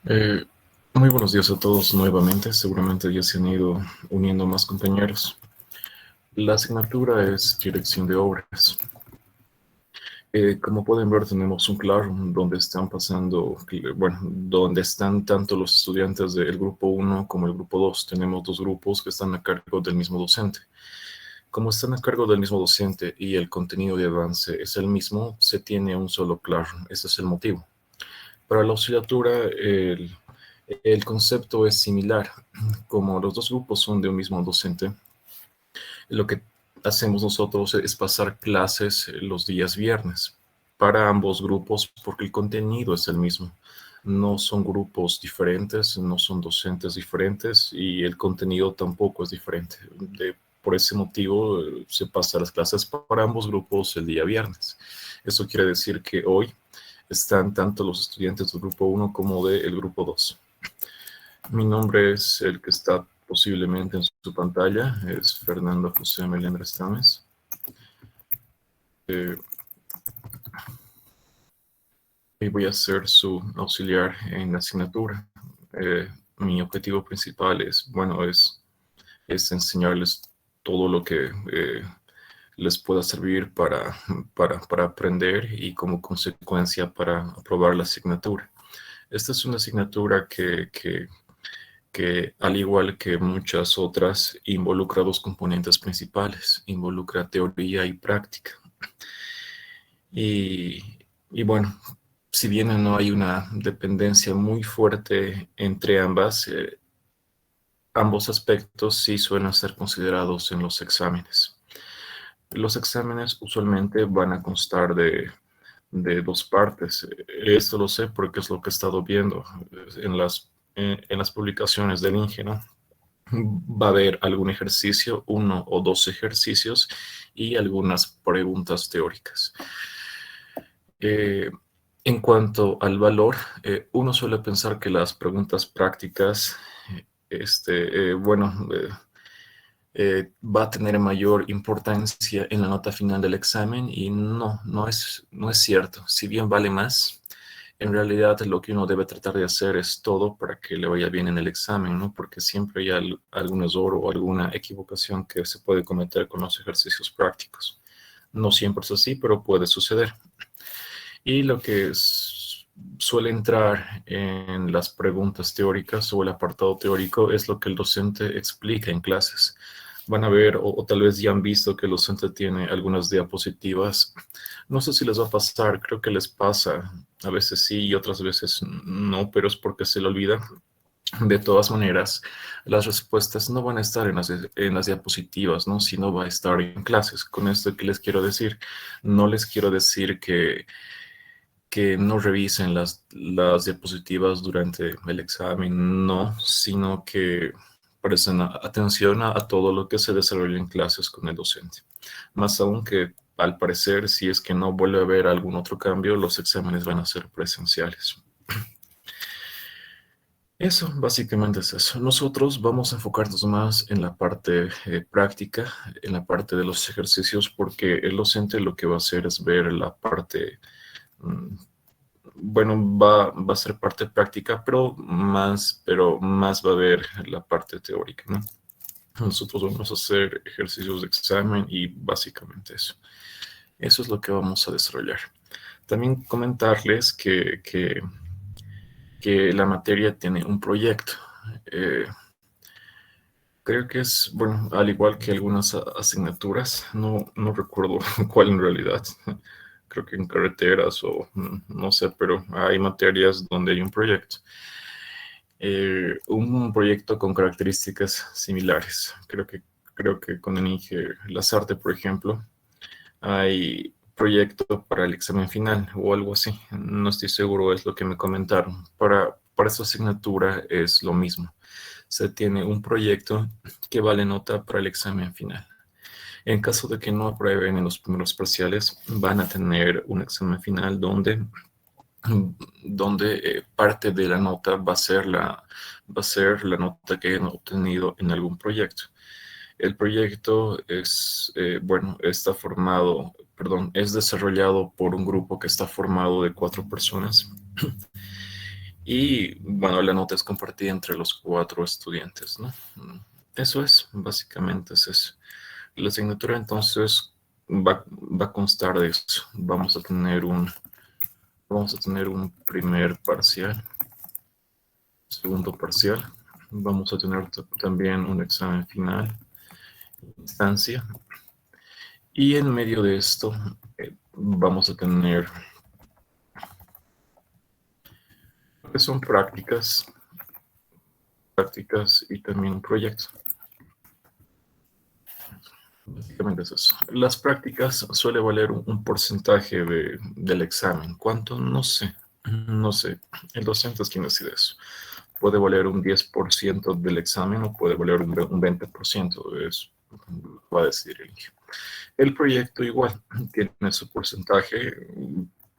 Eh, Muy buenos días a todos nuevamente. Seguramente ya se han ido uniendo más compañeros. La asignatura es Dirección de Obras. Como pueden ver, tenemos un Classroom donde están pasando, bueno, donde están tanto los estudiantes del grupo uno como el grupo 2. Tenemos dos grupos que están a cargo del mismo docente. Como están a cargo del mismo docente y el contenido de avance es el mismo, se tiene un solo Classroom. Ese es el motivo. Para la oscilatura, el concepto es similar. Como los dos grupos son de un mismo docente, lo que hacemos nosotros es pasar clases los días viernes para ambos grupos porque el contenido es el mismo. No son grupos diferentes, no son docentes diferentes y el contenido tampoco es diferente. Por ese motivo se pasa las clases para ambos grupos el día viernes. Eso quiere decir que hoy están tanto los estudiantes del grupo uno como del grupo 2. Mi nombre es el que está posiblemente en su pantalla, es Fernando José Melendres Tames. Eh, y voy a ser su auxiliar en la asignatura. Mi objetivo principal es, bueno, es enseñarles todo lo que les pueda servir para aprender y como consecuencia para aprobar la asignatura. Esta es una asignatura que al igual que muchas otras, involucra dos componentes principales, involucra teoría y práctica. Y, y bueno, si bien no hay una dependencia muy fuerte entre ambas, ambos aspectos sí suelen ser considerados en los exámenes. Los exámenes usualmente van a constar de dos partes. Esto lo sé porque es lo que he estado viendo en las publicaciones del INGE, ¿no? Va a haber algún ejercicio, uno o dos ejercicios y algunas preguntas teóricas. Eh, en cuanto al valor, uno suele pensar que las preguntas prácticas, bueno, va a tener mayor importancia en la nota final del examen y no es cierto. Si bien vale más, en realidad lo que uno debe tratar de hacer es todo para que le vaya bien en el examen, ¿no? Porque siempre hay algún error o alguna equivocación que se puede cometer con los ejercicios prácticos. No siempre es así, pero puede suceder. Y lo que suele entrar en las preguntas teóricas o el apartado teórico es lo que el docente explica en clases. Van a ver, o tal vez ya han visto que el docente tiene algunas diapositivas. No sé si les va a pasar, creo que les pasa. A veces sí y otras veces no, pero es porque se le olvida. De todas maneras, las respuestas no van a estar en las diapositivas, ¿no? Sino va a estar en clases. Con esto, ¿qué les quiero decir? No les quiero decir que no revisen las diapositivas durante el examen, no, sino que presten atención a todo lo que se desarrolla en clases con el docente. Más aún que, al parecer, si es que no vuelve a haber algún otro cambio, los exámenes van a ser presenciales. Eso, básicamente es eso. Nosotros vamos a enfocarnos más en la parte práctica, en la parte de los ejercicios, porque el docente lo que va a hacer es ver la parte mm, bueno, va a ser parte práctica, pero más va a haber la parte teórica, ¿no? Nosotros vamos a hacer ejercicios de examen y básicamente eso. Eso es lo que vamos a desarrollar. También comentarles que la materia tiene un proyecto. Eh, Creo que es, bueno, al igual que algunas asignaturas, no recuerdo cuál en realidad. Creo que en carreteras o no sé, pero hay materias donde hay un proyecto. Un proyecto con características similares. Creo que con el Inge Lazarte, por ejemplo, hay proyecto para el examen final o algo así. No estoy seguro, es lo que me comentaron. Para esta asignatura es lo mismo. Se tiene un proyecto que vale nota para el examen final. En caso de que no aprueben en los primeros parciales, van a tener un examen final donde parte de la nota va a ser la nota que hayan obtenido en algún proyecto. El proyecto bueno, es desarrollado por un grupo que está formado de 4 personas Y bueno, la nota es compartida entre los 4 estudiantes, ¿no? Eso es, básicamente es eso. La asignatura entonces va a constar de eso. Vamos a tener un primer parcial, segundo parcial. Vamos a tener también un examen final, instancia. Y en medio de esto vamos a tener lo que son prácticas y también un proyecto. Básicamente es eso. Las prácticas suele valer un porcentaje del examen. ¿Cuánto? No sé. No sé. El docente es quien decide eso. Puede valer un 10% del examen o puede valer un 20%. Eso va a decidir el INGE. El proyecto igual tiene su porcentaje.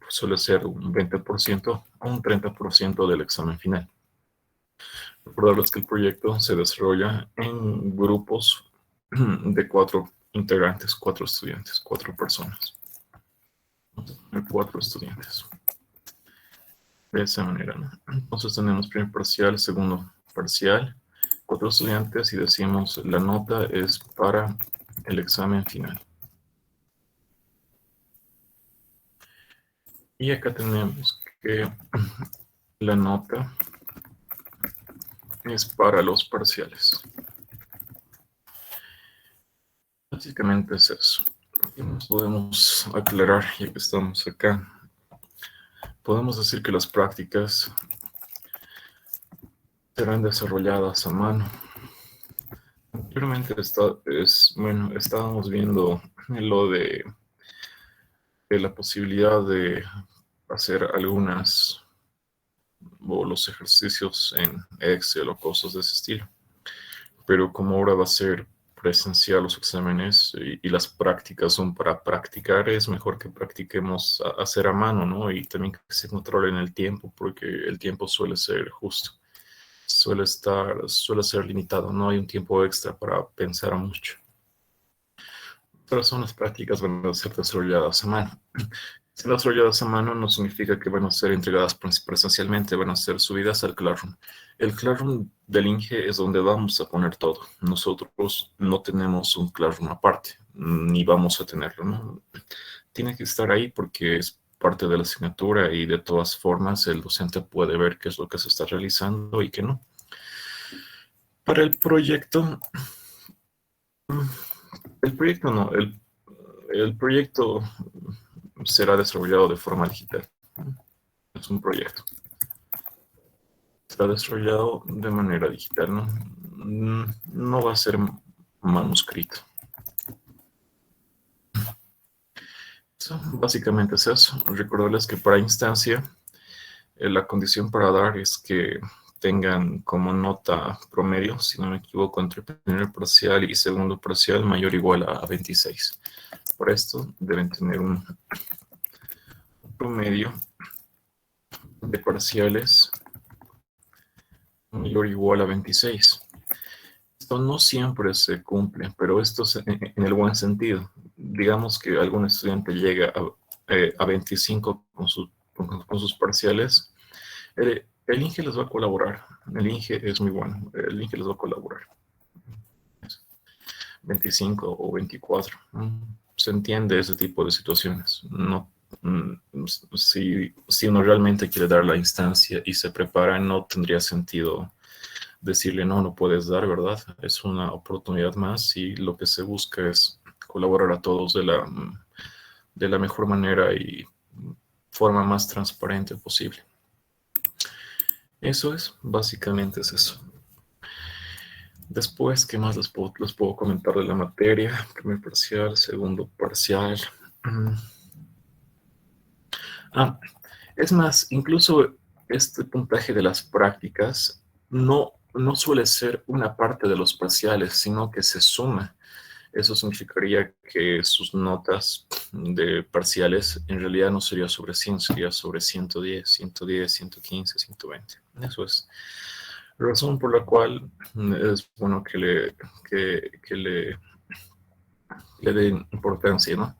Suele ser un 20% o un 30% del examen final. Recordarles que el proyecto se desarrolla en grupos de 4 integrantes, 4 estudiantes, 4 personas, 4 estudiantes. De esa manera, ¿no? Entonces tenemos primer parcial, segundo parcial, 4 estudiantes y decimos la nota es para el examen final. Y acá tenemos que la nota es para los parciales. Básicamente es eso. Y nos podemos aclarar, ya que estamos acá, podemos decir que las prácticas serán desarrolladas a mano. Anteriormente estábamos viendo lo de la posibilidad de hacer los ejercicios en Excel o cosas de ese estilo. Pero como ahora va a ser presencial los exámenes y las prácticas son para practicar, es mejor que practiquemos hacer a mano, ¿no? Y también que se controlen el tiempo, porque el tiempo suele ser justo. Suele ser limitado, no hay un tiempo extra para pensar mucho. Pero son las prácticas van a ser desarrolladas a mano. Si las desarrolladas a mano no significa que van a ser entregadas presencialmente, van a ser subidas al Classroom. El Classroom del INGE es donde vamos a poner todo. Nosotros no tenemos un Classroom aparte, ni vamos a tenerlo, ¿no? Tiene que estar ahí porque es parte de la asignatura y de todas formas el docente puede ver qué es lo que se está realizando y qué no. Para el proyecto no, el proyecto será desarrollado de forma digital. Es un proyecto. Será desarrollado de manera digital, ¿no? No va a ser manuscrito. Eso, básicamente es eso. Recordarles que para instancia, la condición para dar es que tengan como nota promedio, si no me equivoco, entre primer parcial y segundo parcial mayor o igual a 26. Por esto deben tener un promedio de parciales mayor o igual a 26. Esto no siempre se cumple, pero esto es en el buen sentido. Digamos que algún estudiante llega a 25 con sus parciales, el INGE les va a colaborar. El INGE es muy bueno. El INGE les va a colaborar. 25 o 24. Se entiende ese tipo de situaciones. No, si uno realmente quiere dar la instancia y se prepara, no tendría sentido decirle no, no puedes dar, ¿verdad? Es una oportunidad más y lo que se busca es colaborar a todos de la mejor manera y forma más transparente posible. Eso es, básicamente es eso. Después, ¿qué más les puedo comentar de la materia? Primer parcial, segundo parcial. Ah, es más, incluso este puntaje de las prácticas no suele ser una parte de los parciales, sino que se suma. Eso significaría que sus notas de parciales en realidad no sería sobre 100, sería sobre 110, 110, 115, 120. Eso es. La razón por la cual es bueno que le den importancia, ¿no?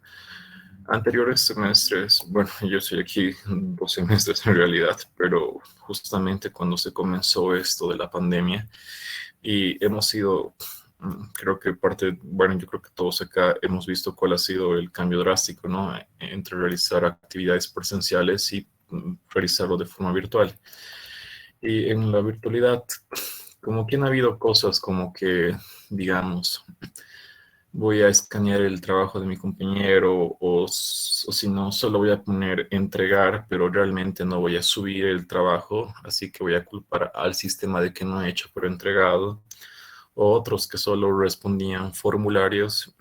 Anteriores semestres, bueno, yo soy aquí 2 semestres en realidad, pero justamente cuando se comenzó esto de la pandemia y hemos sido, creo que parte, bueno, yo creo que todos acá hemos visto cuál ha sido el cambio drástico, ¿no? Entre realizar actividades presenciales y realizarlo de forma virtual. Y en la virtualidad, como que han habido cosas como que, digamos, voy a escanear el trabajo de mi compañero o si no, solo voy a poner entregar, pero realmente no voy a subir el trabajo, así que voy a culpar al sistema de que no he hecho, pero entregado. O otros que solo respondían formularios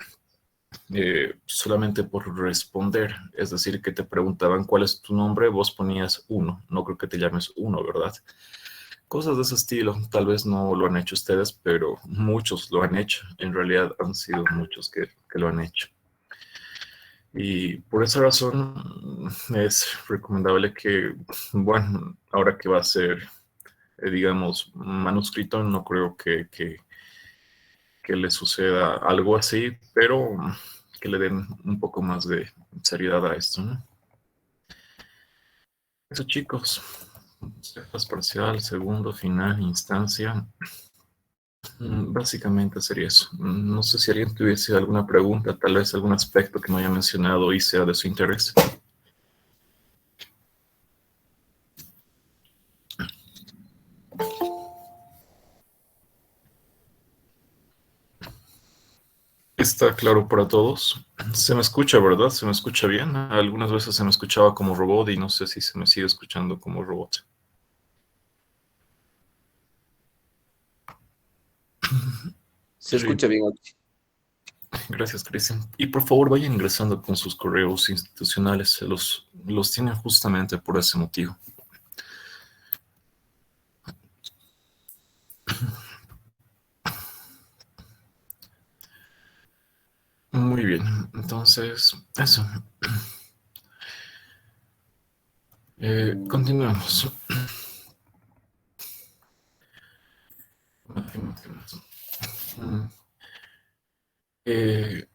solamente por responder, es decir, que te preguntaban cuál es tu nombre, vos ponías uno, no creo que te llames uno, ¿verdad? Cosas de ese estilo, tal vez no lo han hecho ustedes, pero muchos lo han hecho. En realidad han sido muchos que lo han hecho. Y por esa razón es recomendable que, bueno, ahora que va a ser, digamos, manuscrito, no creo que le suceda algo así, pero que le den un poco más de seriedad a esto, ¿no? Eso, chicos, cepas parcial, segundo, final, instancia. Básicamente sería eso. No sé si alguien tuviese alguna pregunta, tal vez algún aspecto que no haya mencionado y sea de su interés. Está claro para todos. Se me escucha, ¿verdad? Se me escucha bien. Algunas veces se me escuchaba como robot y no sé si se me sigue escuchando como robot. Se escucha Terrible. bien, Ochi. Gracias, Cristian. Y por favor, vayan ingresando con sus correos institucionales. Los tienen justamente por ese motivo. Muy bien. Entonces, eso. Continuemos. Mm, eh,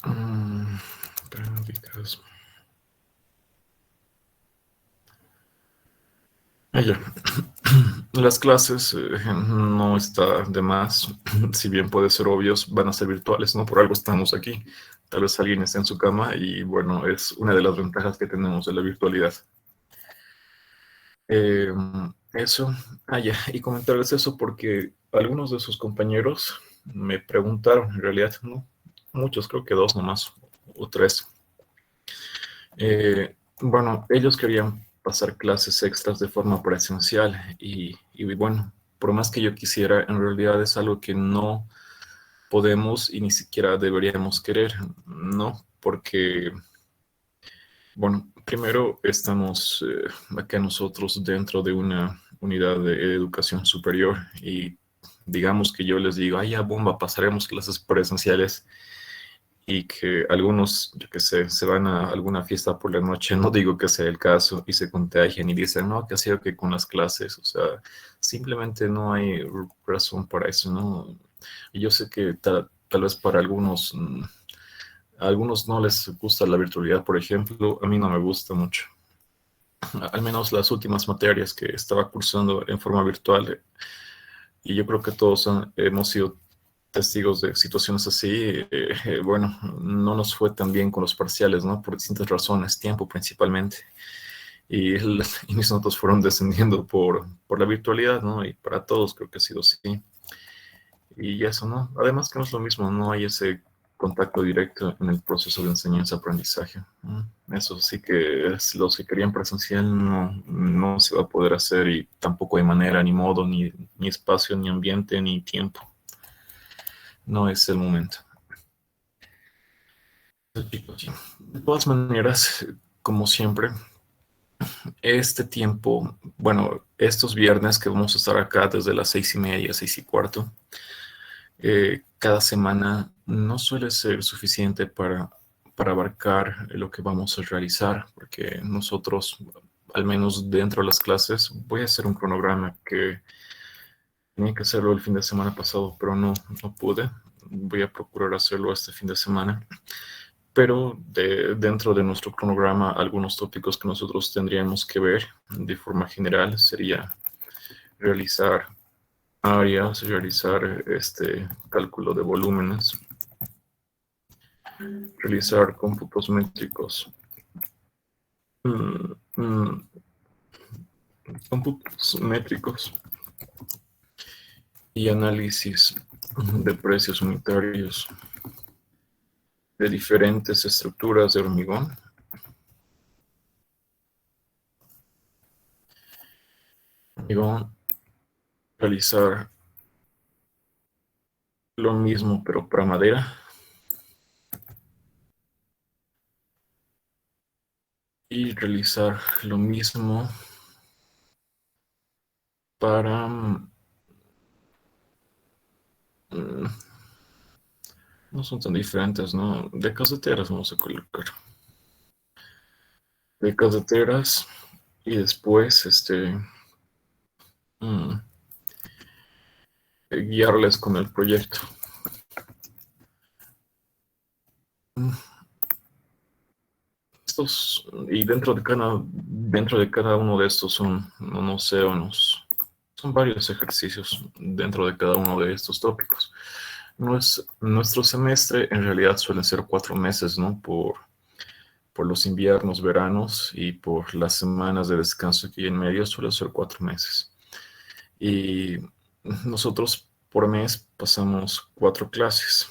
mm, prácticas. Ya. Las clases no está de más, si bien puede ser obvios, van a ser virtuales, ¿no? Por algo estamos aquí. Tal vez alguien esté en su cama y bueno, es una de las ventajas que tenemos de la virtualidad. Eh, eso, ya, y comentarles eso porque algunos de sus compañeros me preguntaron, en realidad, no, muchos, creo que 2 nomás, o 3. Bueno, ellos querían pasar clases extras de forma presencial y bueno, por más que yo quisiera, en realidad es algo que no podemos y ni siquiera deberíamos querer, ¿no? Porque, bueno, primero estamos acá nosotros dentro de una unidad de educación superior y digamos que yo les digo, ay, ya bomba, pasaremos clases presenciales y que algunos, yo qué sé, se van a alguna fiesta por la noche, no digo que sea el caso, y se contagian y dicen, no, que ha sido que con las clases, o sea, simplemente no hay razón para eso, ¿no? Y yo sé que tal vez para algunos, a algunos no les gusta la virtualidad, por ejemplo, a mí no me gusta mucho. Al menos las últimas materias que estaba cursando en forma virtual, y yo creo que todos hemos sido testigos de situaciones así, bueno, no nos fue tan bien con los parciales, ¿no? Por distintas razones, tiempo principalmente. Y mis notas fueron descendiendo por la virtualidad, ¿no? Y para todos creo que ha sido así. Y eso, ¿no? Además que no es lo mismo, no hay ese contacto directo en el proceso de enseñanza-aprendizaje. Eso sí que es, los que querían presencial no se va a poder hacer y tampoco hay manera, ni modo, ni espacio, ni ambiente, ni tiempo. No es el momento. De todas maneras, como siempre, este tiempo, bueno, estos viernes que vamos a estar acá desde las 6:30, 6:15, cada semana no suele ser suficiente para abarcar lo que vamos a realizar, porque nosotros, al menos dentro de las clases, voy a hacer un cronograma que tenía que hacerlo el fin de semana pasado, pero no pude. voy a procurar hacerlo este fin de semana. Pero dentro de nuestro cronograma, algunos tópicos que nosotros tendríamos que ver de forma general sería realizar áreas, realizar este cálculo de volúmenes, realizar cómputos métricos, cómputos métricos y análisis de precios unitarios de diferentes estructuras de hormigón. Realizar lo mismo pero para madera. Y realizar lo mismo para no son tan diferentes, ¿no? De caseteras vamos a colocar. De caseteras y después guiarles con el proyecto. Y dentro de cada uno de estos no sé, son varios ejercicios dentro de cada uno de estos tópicos. Nuestro semestre en realidad suelen ser 4 meses, ¿no? Por los inviernos, veranos y por las semanas de descanso que hay en medio, suelen ser 4 meses. Y nosotros por mes pasamos 4 clases.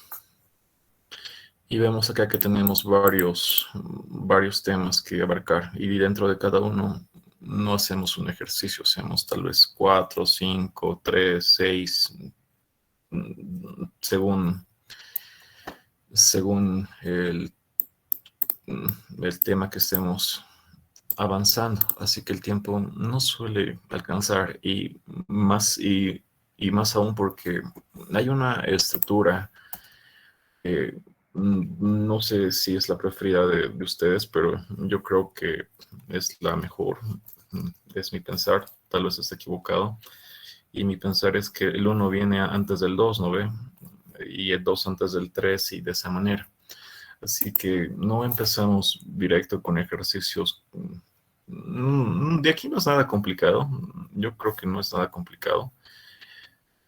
Y vemos acá que tenemos varios temas que abarcar y dentro de cada uno no hacemos un ejercicio, hacemos tal vez 4, 5, 3, 6, según el tema que estemos avanzando. Así que el tiempo no suele alcanzar y más aún porque hay una estructura. No sé si es la preferida de ustedes, pero yo creo que es la mejor. Es mi pensar, tal vez esté equivocado. Y mi pensar es que el 1 viene antes del 2, ¿no ve? Y el 2 antes del 3 y de esa manera. Así que no empezamos directo con ejercicios. De aquí no es nada complicado. Yo creo que no es nada complicado.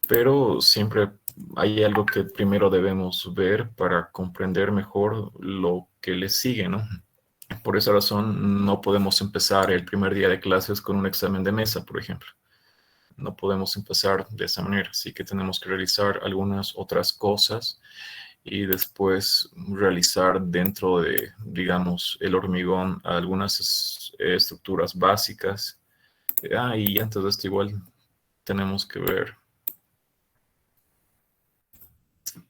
Pero siempre hay algo que primero debemos ver para comprender mejor lo que le sigue, ¿no? Por esa razón, no podemos empezar el primer día de clases con un examen de mesa, por ejemplo. No podemos empezar de esa manera, así que tenemos que realizar algunas otras cosas y después realizar dentro de, digamos, el hormigón algunas estructuras básicas. Y antes de esto igual tenemos que ver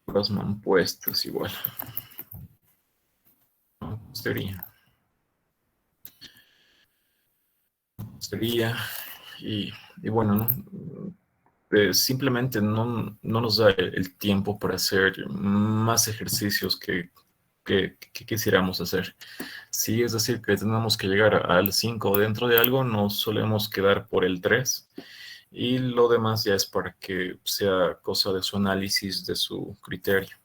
las mampuestas igual. Sería y bueno, ¿no? Simplemente no nos da el tiempo para hacer más ejercicios que quisiéramos hacer. Sí, es decir, que tenemos que llegar al 5 dentro de algo, nos solemos quedar por el 3 y lo demás ya es para que sea cosa de su análisis, de su criterio.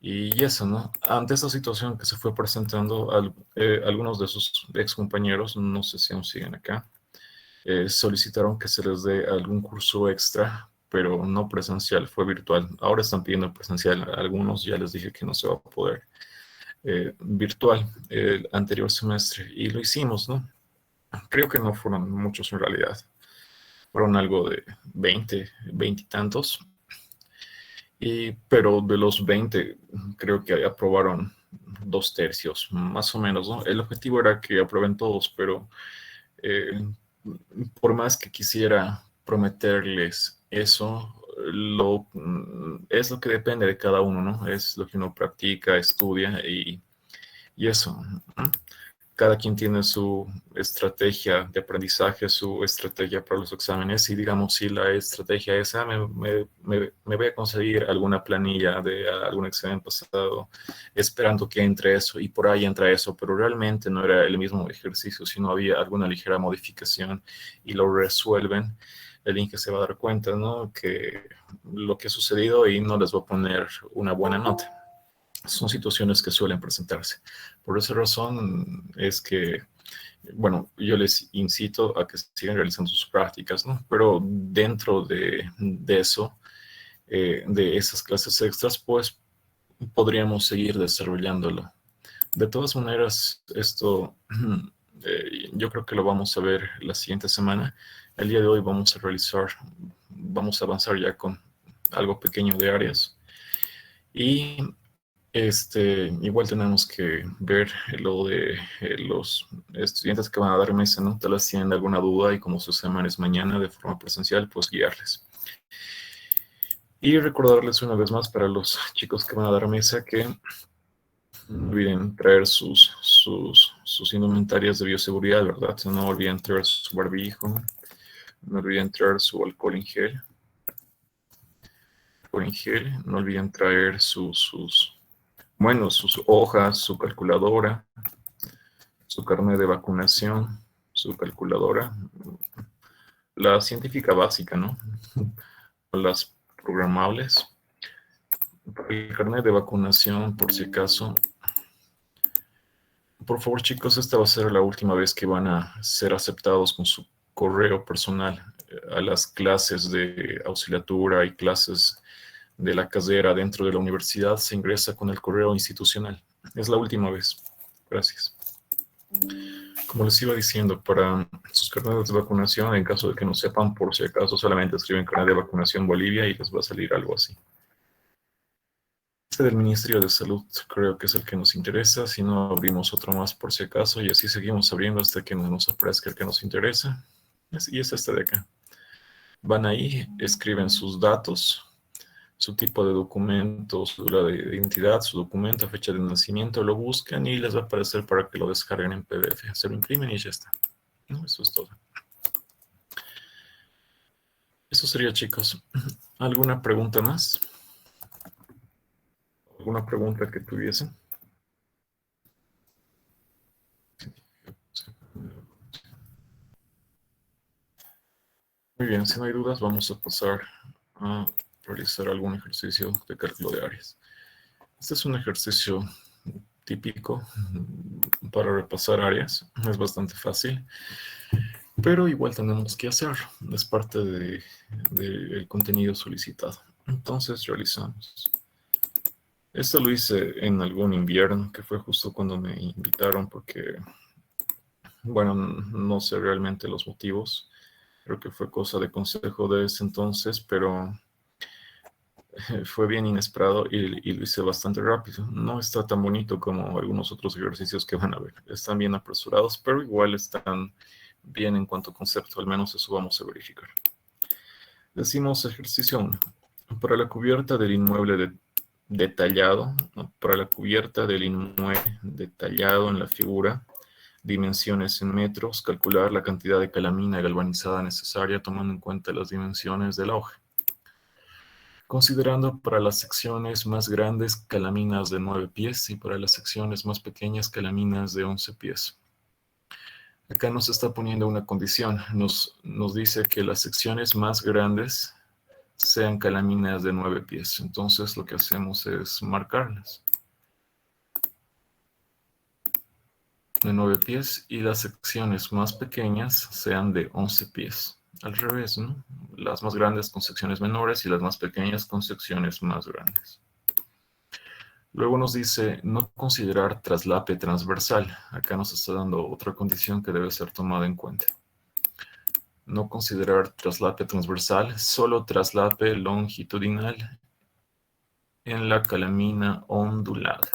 Y eso, ¿no? Ante esta situación que se fue presentando, algunos de sus ex compañeros, no sé si aún siguen acá, solicitaron que se les dé algún curso extra, pero no presencial, fue virtual. Ahora están pidiendo presencial. Algunos ya les dije que no se va a poder. Virtual el anterior semestre y lo hicimos, ¿no? Creo que no fueron muchos en realidad. Fueron algo de 20 y tantos. Pero de los 20, creo que aprobaron 2/3, más o menos, ¿no? El objetivo era que aprueben todos, pero eh, por más que quisiera prometerles eso, es lo que depende de cada uno, ¿no? Es lo que uno practica, estudia y eso, ¿no? cada quien tiene su estrategia de aprendizaje, su estrategia para los exámenes y digamos si la estrategia esa me voy a conseguir alguna planilla de algún examen pasado esperando que entre eso y por ahí entra eso, pero realmente no era el mismo ejercicio, sino había alguna ligera modificación y lo resuelven. El Inge se va a dar cuenta, ¿no? Que lo que ha sucedido y no les va a poner una buena nota. Son situaciones que suelen presentarse. Por esa razón es que, bueno, yo les incito a que sigan realizando sus prácticas, ¿no? Pero dentro de eso, de esas clases extras, pues podríamos seguir desarrollándolo. De todas maneras, esto yo creo que lo vamos a ver la siguiente semana. El día de hoy vamos a avanzar ya con algo pequeño de áreas. Y igual tenemos que ver lo de los estudiantes que van a dar mesa, ¿no? Tal vez tienen alguna duda y como su semana es mañana de forma presencial, pues guiarles. Y recordarles una vez más para los chicos que van a dar mesa que no olviden traer sus indumentarias de bioseguridad, ¿verdad? No olviden traer su barbijo, no olviden traer su alcohol en gel, no olviden traer bueno, sus hojas, su calculadora, su carnet de vacunación, su calculadora, la científica básica, ¿no? Las programables. El carnet de vacunación, por si acaso. Por favor, chicos, esta va a ser la última vez que van a ser aceptados con su correo personal a las clases de auxiliatura y clases de la casera dentro de la universidad. Se ingresa con el correo institucional. Es la última vez. Gracias. Como les iba diciendo, para sus carnetes de vacunación, en caso de que no sepan, por si acaso, solamente escriben carnet de vacunación Bolivia y les va a salir algo así. Este del Ministerio de Salud creo que es el que nos interesa, si no abrimos otro más por si acaso y así seguimos abriendo hasta que nos aparezca el que nos interesa. Y es este de acá. Van ahí, escriben sus datos, su tipo de documento, su de identidad, su documento, fecha de nacimiento, lo buscan y les va a aparecer para que lo descarguen en PDF. Se lo imprimen y ya está. No, eso es todo. Eso sería, chicos. ¿Alguna pregunta más? ¿Alguna pregunta que tuviesen? Muy bien, si no hay dudas, vamos a pasar a realizar algún ejercicio de cálculo de áreas. Este es un ejercicio típico para repasar áreas. Es bastante fácil, pero igual tenemos que hacerlo. Es parte del contenido solicitado. Entonces realizamos. Esto lo hice en algún invierno, que fue justo cuando me invitaron, porque, bueno, no sé realmente los motivos. Creo que fue cosa de consejo de ese entonces, pero fue bien inesperado y lo hice bastante rápido. No está tan bonito como algunos otros ejercicios que van a ver. Están bien apresurados, pero igual están bien en cuanto a concepto. Al menos eso vamos a verificar. Decimos ejercicio 1. Para la cubierta del inmueble detallado, ¿no? Para la cubierta del inmueble detallado en la figura, dimensiones en metros, calcular la cantidad de calamina galvanizada necesaria tomando en cuenta las dimensiones de la hoja. Considerando para las secciones más grandes calaminas de 9 pies y para las secciones más pequeñas calaminas de 11 pies. Acá nos está poniendo una condición. Nos dice que las secciones más grandes sean calaminas de 9 pies. Entonces lo que hacemos es marcarlas. De 9 pies y las secciones más pequeñas sean de 11 pies. Al revés, ¿no? Las más grandes con secciones menores y las más pequeñas con secciones más grandes. Luego nos dice no considerar traslape transversal. Acá nos está dando otra condición que debe ser tomada en cuenta. No considerar traslape transversal, solo traslape longitudinal en la calamina ondulada.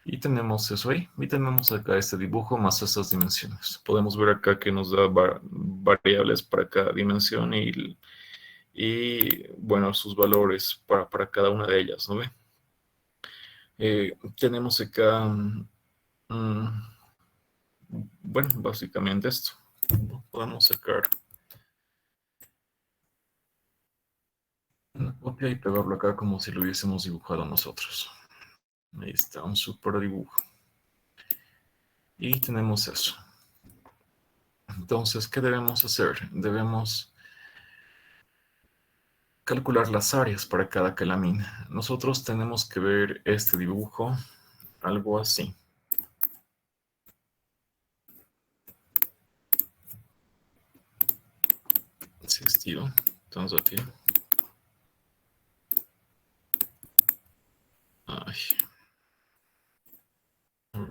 Y tenemos eso ahí. Y tenemos acá este dibujo más estas dimensiones. Podemos ver acá que nos da variables para cada dimensión y bueno, sus valores para cada una de ellas, ¿no ve? Tenemos acá Mm, bueno, básicamente esto. Podemos sacar una copia y pegarlo acá como si lo hubiésemos dibujado nosotros. Ahí está, un super dibujo. Y tenemos eso. Entonces, ¿qué debemos hacer? Debemos calcular las áreas para cada calamina. Nosotros tenemos que ver este dibujo, algo así. Ese estilo. Entonces aquí. Ay,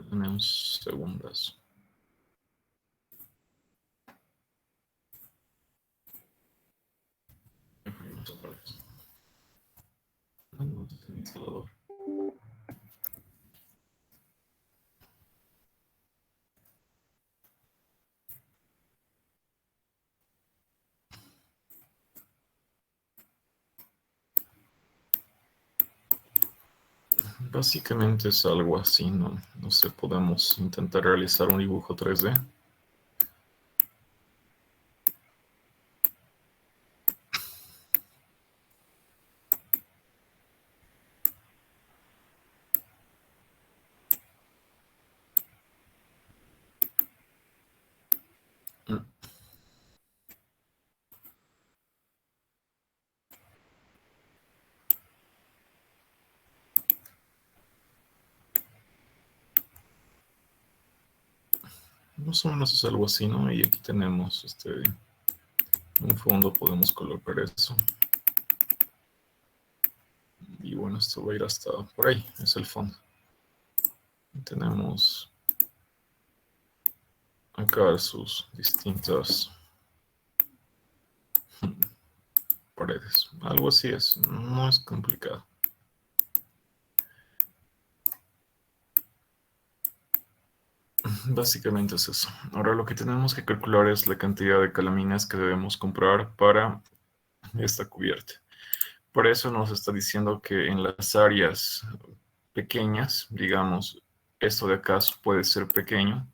tenemos segundas. Básicamente es algo así, ¿no? No sé, podemos intentar realizar un dibujo 3D. Más o menos es algo así, ¿no? Y aquí tenemos un fondo, podemos colocar eso. Y bueno, esto va a ir hasta por ahí, es el fondo. Y tenemos acá sus distintas paredes. Algo así es, no es complicado. Básicamente es eso. Ahora lo que tenemos que calcular es la cantidad de calaminas que debemos comprar para esta cubierta. Por eso nos está diciendo que en las áreas pequeñas, digamos, esto de acá puede ser pequeño,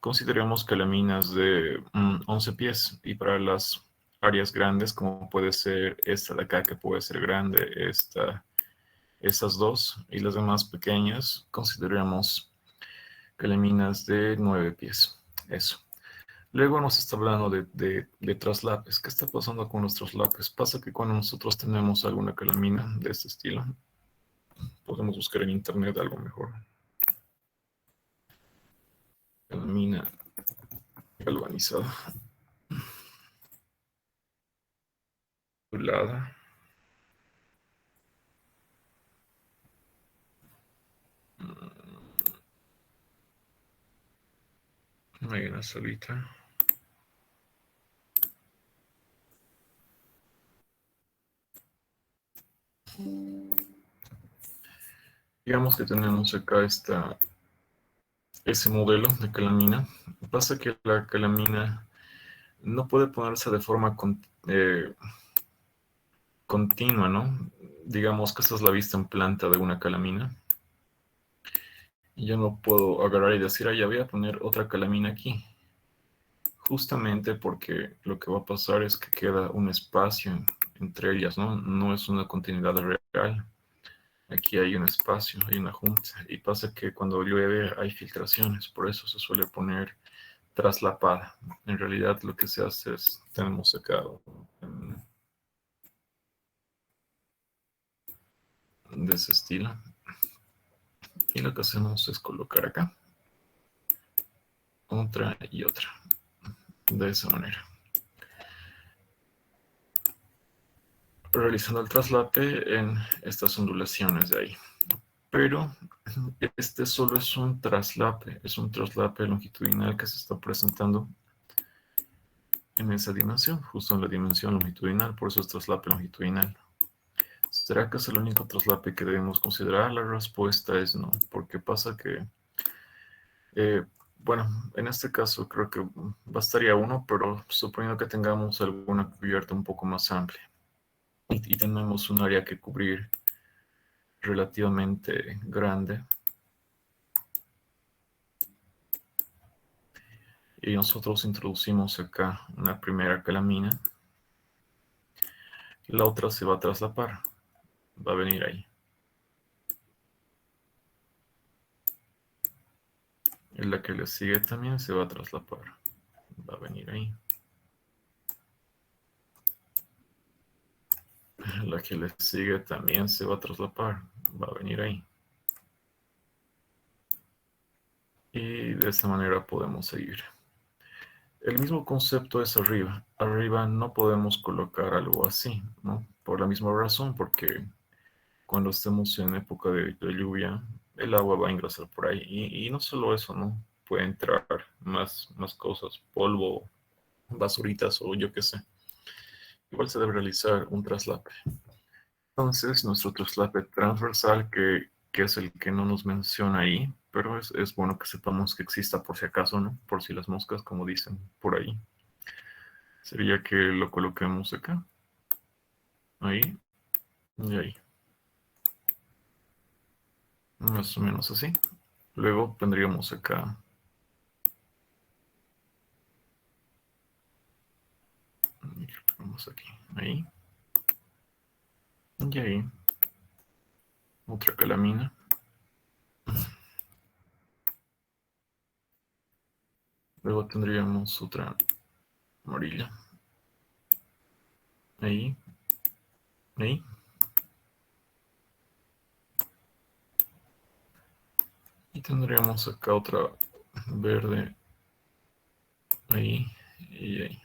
consideremos calaminas de 11 pies y para las áreas grandes, como puede ser esta de acá, que puede ser grande, estas dos y las demás pequeñas, consideremos calaminas de 9 pies. Eso. Luego nos está hablando de traslapes. ¿Qué está pasando con los traslapes? Pasa que cuando nosotros tenemos alguna calamina de este estilo, podemos buscar en internet algo mejor. Calamina galvanizada. Ondulada. Hay una solita. Digamos que tenemos acá ese modelo de calamina. Pasa que la calamina no puede ponerse de forma continua, ¿no? Digamos que esta es la vista en planta de una calamina. Y yo no puedo agarrar y decir, ah, ya voy a poner otra calamina aquí. Justamente porque lo que va a pasar es que queda un espacio entre ellas, ¿no? No es una continuidad real. Aquí hay un espacio, hay una junta. Y pasa que cuando llueve hay filtraciones, por eso se suele poner traslapada. En realidad lo que se hace es, tenemos acá de ese estilo. Y lo que hacemos es colocar acá otra y otra. De esa manera. Realizando el traslape en estas ondulaciones de ahí. Pero este solo es un traslape longitudinal que se está presentando en esa dimensión, justo en la dimensión longitudinal, por eso es traslape longitudinal. ¿Será que es el único traslape que debemos considerar? La respuesta es no, porque pasa que, eh, bueno, en este caso creo que bastaría uno, pero suponiendo que tengamos alguna cubierta un poco más amplia y tenemos un área que cubrir relativamente grande, Y nosotros introducimos acá una primera calamina. La otra se va a traslapar. Va a venir ahí. Y la que le sigue también se va a traslapar. Va a venir ahí. La que le sigue también se va a traslapar. Va a venir ahí. Y de esta manera podemos seguir. El mismo concepto es arriba. Arriba no podemos colocar algo así, ¿no? Por la misma razón, porque cuando estemos en época de lluvia, el agua va a ingresar por ahí. Y no solo eso, ¿no? Puede entrar más cosas, polvo, basuritas o yo qué sé. Igual se debe realizar un traslape. Entonces, nuestro traslape transversal, que es el que no nos menciona ahí, pero es bueno que sepamos que exista por si acaso, ¿no? Por si las moscas, como dicen por ahí. Sería que lo coloquemos acá, ahí y ahí. Más o menos así. Luego tendríamos acá, vamos aquí, ahí y ahí. Otra calamina. Luego tendríamos otra amarilla. Ahí, ahí. Y tendríamos acá otra verde. Ahí y ahí.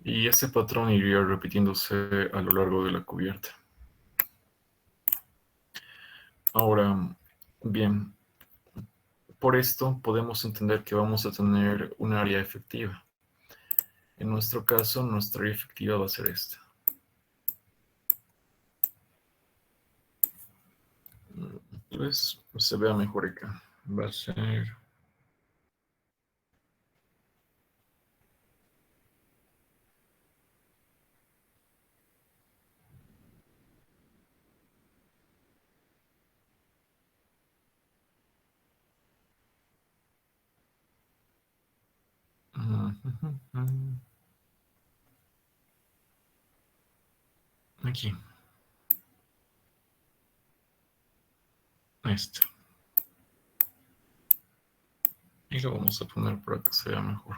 Y ese patrón iría repitiéndose a lo largo de la cubierta. Ahora, bien, por esto podemos entender que vamos a tener un área efectiva. En nuestro caso, nuestra área efectiva va a ser esta. Tal vez se vea mejor acá. Va a ser... Aquí. Este. Y lo vamos a poner para que se vea mejor.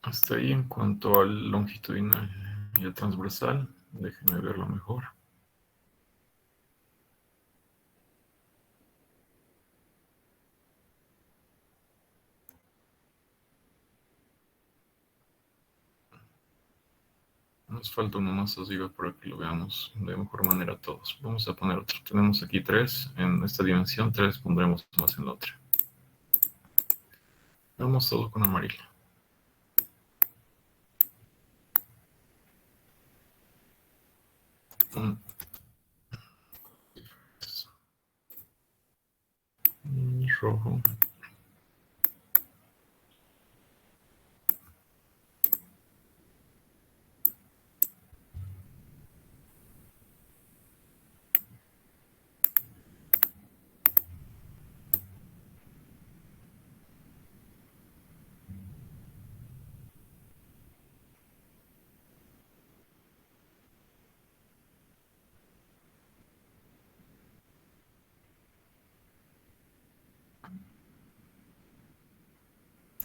Hasta ahí en cuanto al longitudinal y al transversal. Déjenme verlo mejor. Nos falta uno más arriba para que lo veamos de mejor manera todos. Vamos a poner otro. Tenemos aquí 3 en esta dimensión, 3 pondremos más en la otra. Vamos solo con amarillo. Rojo.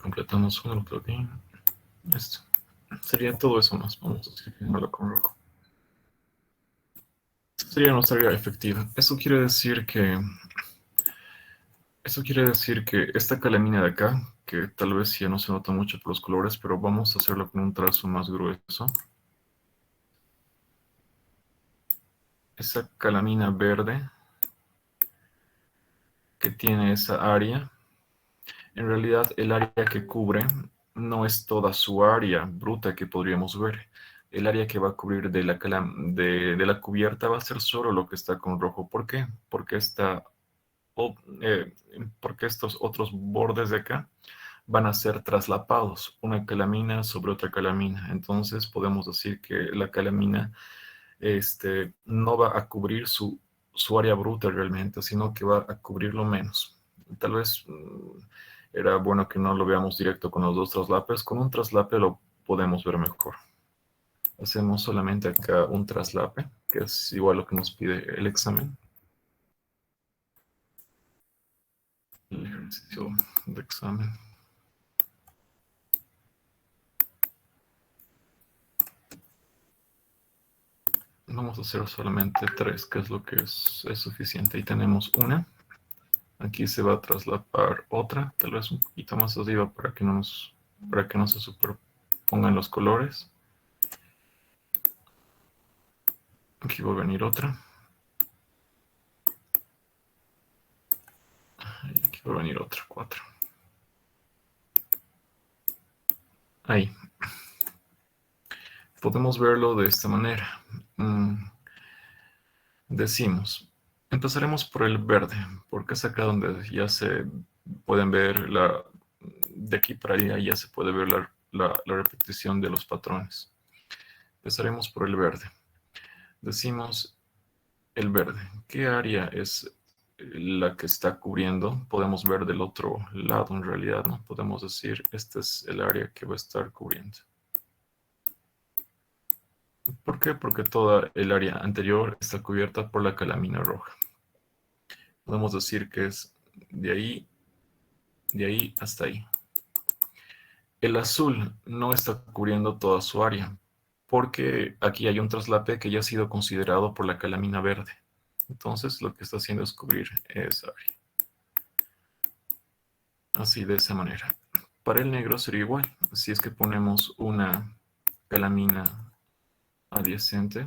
Completamos uno, creo que esto. Sería todo eso más. Vamos a escribirlo con rojo. Esta sería nuestra área efectiva. Eso quiere decir que esta calamina de acá, que tal vez ya no se nota mucho por los colores, pero vamos a hacerlo con un trazo más grueso. Esa calamina verde que tiene esa área, en realidad el área que cubre no es toda su área bruta que podríamos ver. El área que va a cubrir de la cubierta va a ser solo lo que está con rojo. ¿Por qué? O- eh, porque estos otros bordes de acá van a ser traslapados, una calamina sobre otra calamina. Entonces podemos decir que la calamina no va a cubrir su área bruta realmente, sino que va a cubrirlo menos. Tal vez era bueno que no lo veamos directo con los dos traslapes. Con un traslape lo podemos ver mejor. Hacemos solamente acá un traslape, que es igual a lo que nos pide el examen. El ejercicio de examen. Vamos a hacer solamente 3, que es lo que es suficiente. Y tenemos una. Aquí se va a traslapar otra, tal vez un poquito más arriba para que no se superpongan los colores. Aquí va a venir otra. Y aquí va a venir otra, 4. Ahí. Podemos verlo de esta manera. Decimos, empezaremos por el verde, porque es acá donde ya se pueden ver de aquí para allá ya se puede ver la repetición de los patrones. Empezaremos por el verde. Decimos el verde. ¿Qué área es la que está cubriendo? Podemos ver del otro lado en realidad, ¿no? Podemos decir, este es el área que va a estar cubriendo. ¿Por qué? Porque toda el área anterior está cubierta por la calamina roja. Podemos decir que es de ahí hasta ahí. El azul no está cubriendo toda su área, porque aquí hay un traslape que ya ha sido considerado por la calamina verde. Entonces lo que está haciendo es cubrir esa área. Así, de esa manera. Para el negro sería igual. Si es que ponemos una calamina adyacente,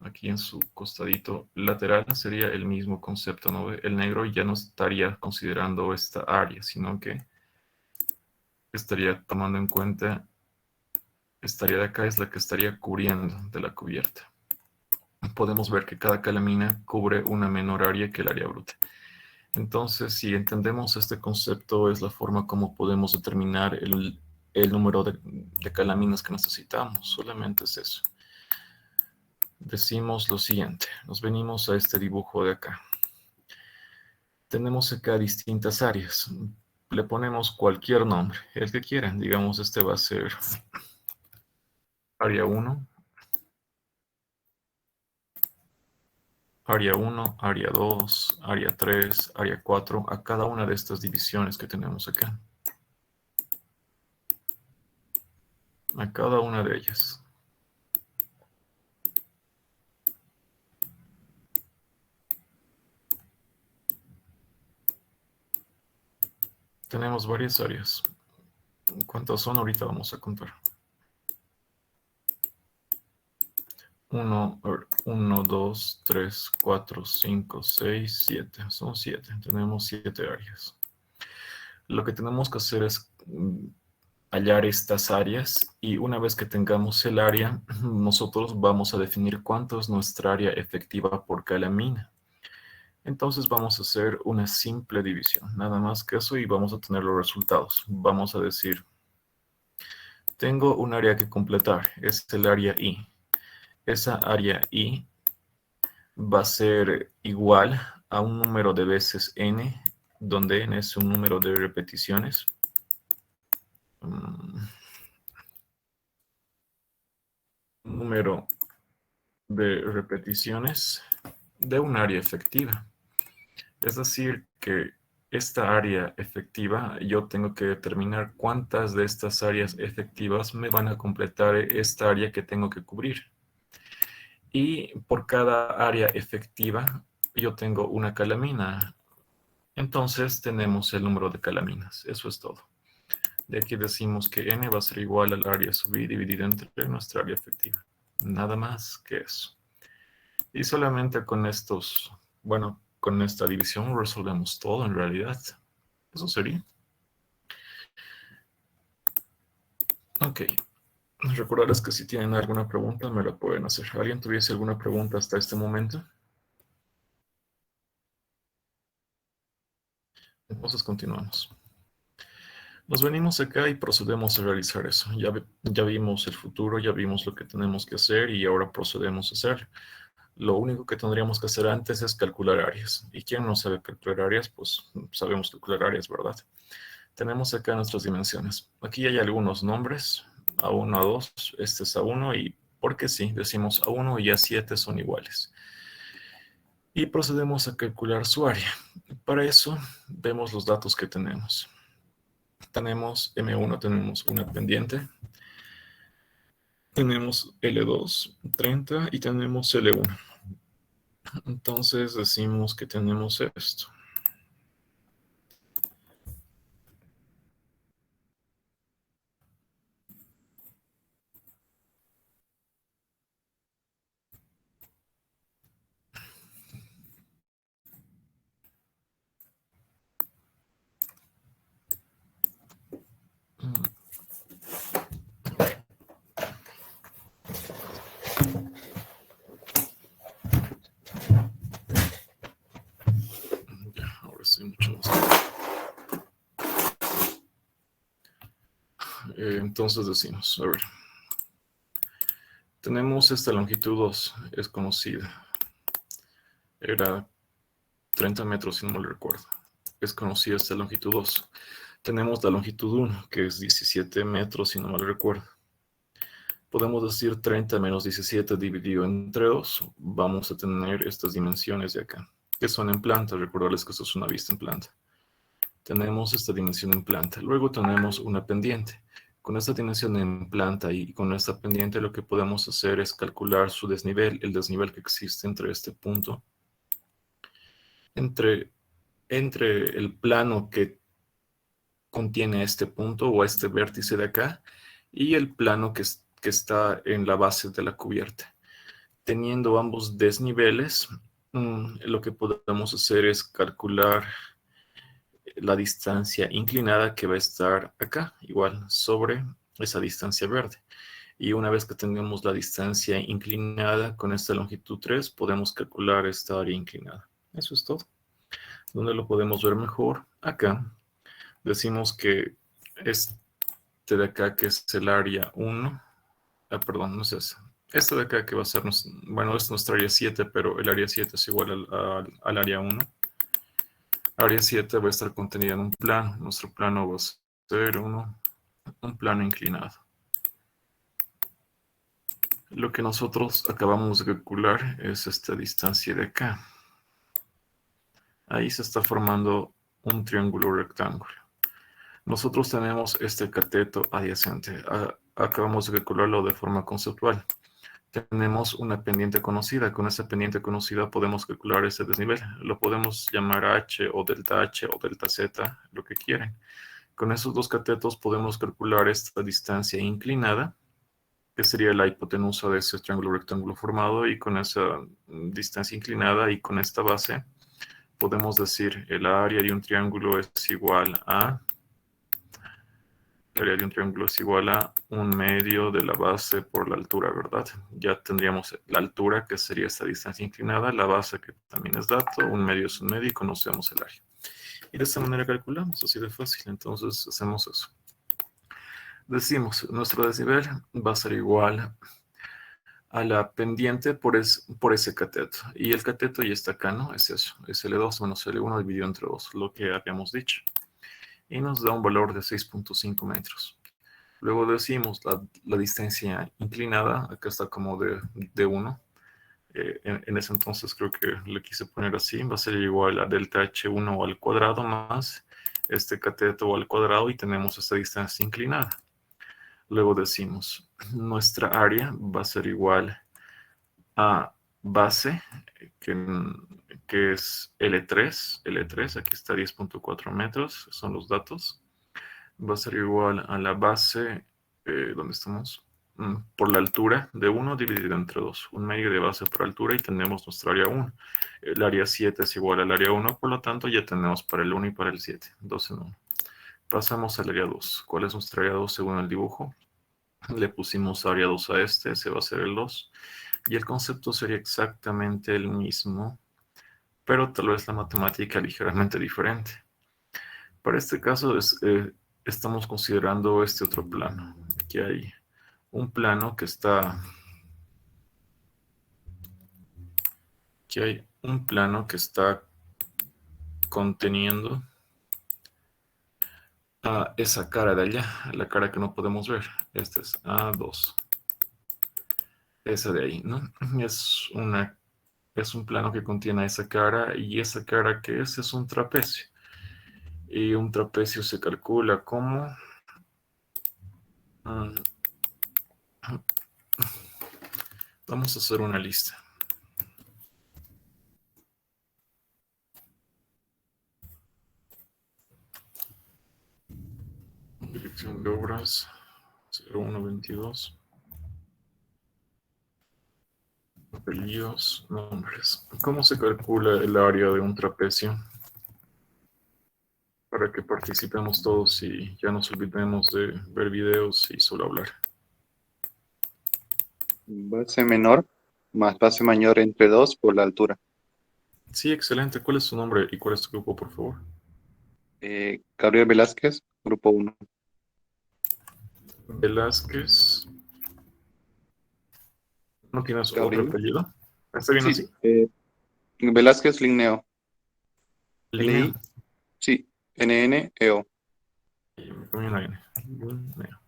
aquí en su costadito lateral, sería el mismo concepto, ¿no? El negro ya no estaría considerando esta área, sino que estaría tomando en cuenta, esta área de acá es la que estaría cubriendo de la cubierta. Podemos ver que cada calamina cubre una menor área que el área bruta. Entonces, si entendemos este concepto, es la forma como podemos determinar el número de calaminas que necesitamos. Solamente es eso. Decimos lo siguiente. Nos venimos a este dibujo de acá. Tenemos acá distintas áreas. Le ponemos cualquier nombre, el que quieran. Digamos, este va a ser área 1, área 1, área 2, área 3, área 4, a cada una de estas divisiones que tenemos acá. A cada una de ellas. Tenemos varias áreas. ¿Cuántas son? Ahorita vamos a contar. 1, 2, 3, 4, 5, 6, 7. Son 7. Tenemos 7 áreas. Lo que tenemos que hacer es hallar estas áreas y una vez que tengamos el área, nosotros vamos a definir cuánto es nuestra área efectiva por calamina. Entonces vamos a hacer una simple división, nada más que eso, y vamos a tener los resultados. Vamos a decir, tengo un área que completar, es el área I. Esa área I va a ser igual a un número de veces n, donde n es un número de repeticiones. Número de repeticiones de un área efectiva. Es decir, que esta área efectiva, yo tengo que determinar cuántas de estas áreas efectivas me van a completar esta área que tengo que cubrir. Y por cada área efectiva, yo tengo una calamina. Entonces tenemos el número de calaminas. Eso es todo. De aquí decimos que n va a ser igual al área dividida entre nuestra área efectiva. Nada más que eso. Y solamente con estos, bueno, con esta división resolvemos todo en realidad. Eso sería. Ok. Recordarles que si tienen alguna pregunta me la pueden hacer. ¿Alguien tuviese alguna pregunta hasta este momento? Entonces continuamos. Nos venimos acá y procedemos a realizar eso. Ya vimos el futuro, ya vimos lo que tenemos que hacer y ahora procedemos a hacer. Lo único que tendríamos que hacer antes es calcular áreas. ¿Y quién no sabe calcular áreas? Pues sabemos calcular áreas, ¿verdad? Tenemos acá nuestras dimensiones. Aquí hay algunos nombres, A1, A2, este es A1 y porque sí, decimos A1 y A7 son iguales. Y procedemos a calcular su área. Para eso vemos los datos que tenemos. Tenemos M1, tenemos una pendiente, tenemos L2, 30 y tenemos L1. Entonces decimos que tenemos esto. Ya, ahora sí, mucho más. Entonces decimos, a ver, tenemos esta longitud 2, es conocida. Era 30 metros, si no me recuerdo. Es conocida esta longitud 2. Tenemos la longitud 1, que es 17 metros, si no mal recuerdo. Podemos decir 30 menos 17 dividido entre 2. Vamos a tener estas dimensiones de acá, que son en planta. Recordarles que esto es una vista en planta. Tenemos esta dimensión en planta. Luego tenemos una pendiente. Con esta dimensión en planta y con esta pendiente lo que podemos hacer es calcular su desnivel, el desnivel que existe entre este punto, entre el plano que contiene este punto o este vértice de acá y el plano que está en la base de la cubierta. Teniendo ambos desniveles, lo que podemos hacer es calcular la distancia inclinada que va a estar acá, igual sobre esa distancia verde. Y una vez que tengamos la distancia inclinada con esta longitud 3, podemos calcular esta área inclinada. Eso es todo. ¿Dónde lo podemos ver mejor? Acá. Decimos que este de acá, que es el área 1, perdón, no es esa. Este de acá que va a ser, bueno, es nuestra área 7, pero el área 7 es igual al área 1. Área 7 va a estar contenida en un plano. Nuestro plano va a ser un plano inclinado. Lo que nosotros acabamos de calcular es esta distancia de acá. Ahí se está formando un triángulo rectángulo. Nosotros tenemos este cateto adyacente. Acabamos de calcularlo de forma conceptual. Tenemos una pendiente conocida. Con esa pendiente conocida podemos calcular ese desnivel. Lo podemos llamar H o delta Z, lo que quieran. Con esos dos catetos podemos calcular esta distancia inclinada, que sería la hipotenusa de ese triángulo rectángulo formado, y con esa distancia inclinada y con esta base podemos decir el área de un triángulo es igual a el área de un triángulo es igual a 1/2 de la base por la altura, ¿verdad? Ya tendríamos la altura, que sería esta distancia inclinada, la base, que también es dato, 1/2 es 1/2 y conocemos el área. Y de esta manera calculamos, así de fácil. Entonces hacemos eso. Decimos, nuestro desnivel va a ser igual a la pendiente por ese cateto. Y el cateto ya está acá, ¿no? Es eso, es L2 menos L1 dividido entre 2, lo que habíamos dicho. Y nos da un valor de 6.5 metros. Luego decimos la distancia inclinada, acá está como de 1. En ese entonces creo que le quise poner así, va a ser igual a delta H1 al cuadrado más este cateto al cuadrado, y tenemos esta distancia inclinada. Luego decimos, nuestra área va a ser igual a base, que es L3, aquí está 10.4 metros, son los datos. Va a ser igual a la base, ¿dónde estamos? Por la altura de 1 dividido entre 2. 1/2 de base por altura y tenemos nuestra área 1. El área 7 es igual al área 1, por lo tanto ya tenemos para el 1 y para el 7. 2 en 1. Pasamos al área 2. ¿Cuál es nuestra área 2 según el dibujo? Le pusimos área 2 a este, ese va a ser el 2. Y el concepto sería exactamente el mismo, pero tal vez la matemática ligeramente diferente. Para este caso estamos considerando este otro plano. Aquí hay un plano que está... Aquí hay un plano que está conteniendo a esa cara de allá, la cara que no podemos ver. Este es A2. Esa de ahí, ¿no? Es un plano que contiene esa cara, y esa cara que es un trapecio. Y un trapecio se calcula como... mm, vamos a hacer una lista. Dirección de obras 0122. Apellidos, nombres. ¿Cómo se calcula el área de un trapecio? Para que participemos todos y ya nos olvidemos de ver videos y solo hablar. Base menor más base mayor entre 2 por la altura. Sí, excelente. ¿Cuál es su nombre y cuál es tu grupo, por favor? Gabriel Velázquez, grupo 1. Velázquez. ¿No tienes otro Gabriel. apellido? ¿Está bien Sí, así? Velázquez Linneo. Linneo. L-I, sí, N-N-E-O. Me comí una N. Linneo.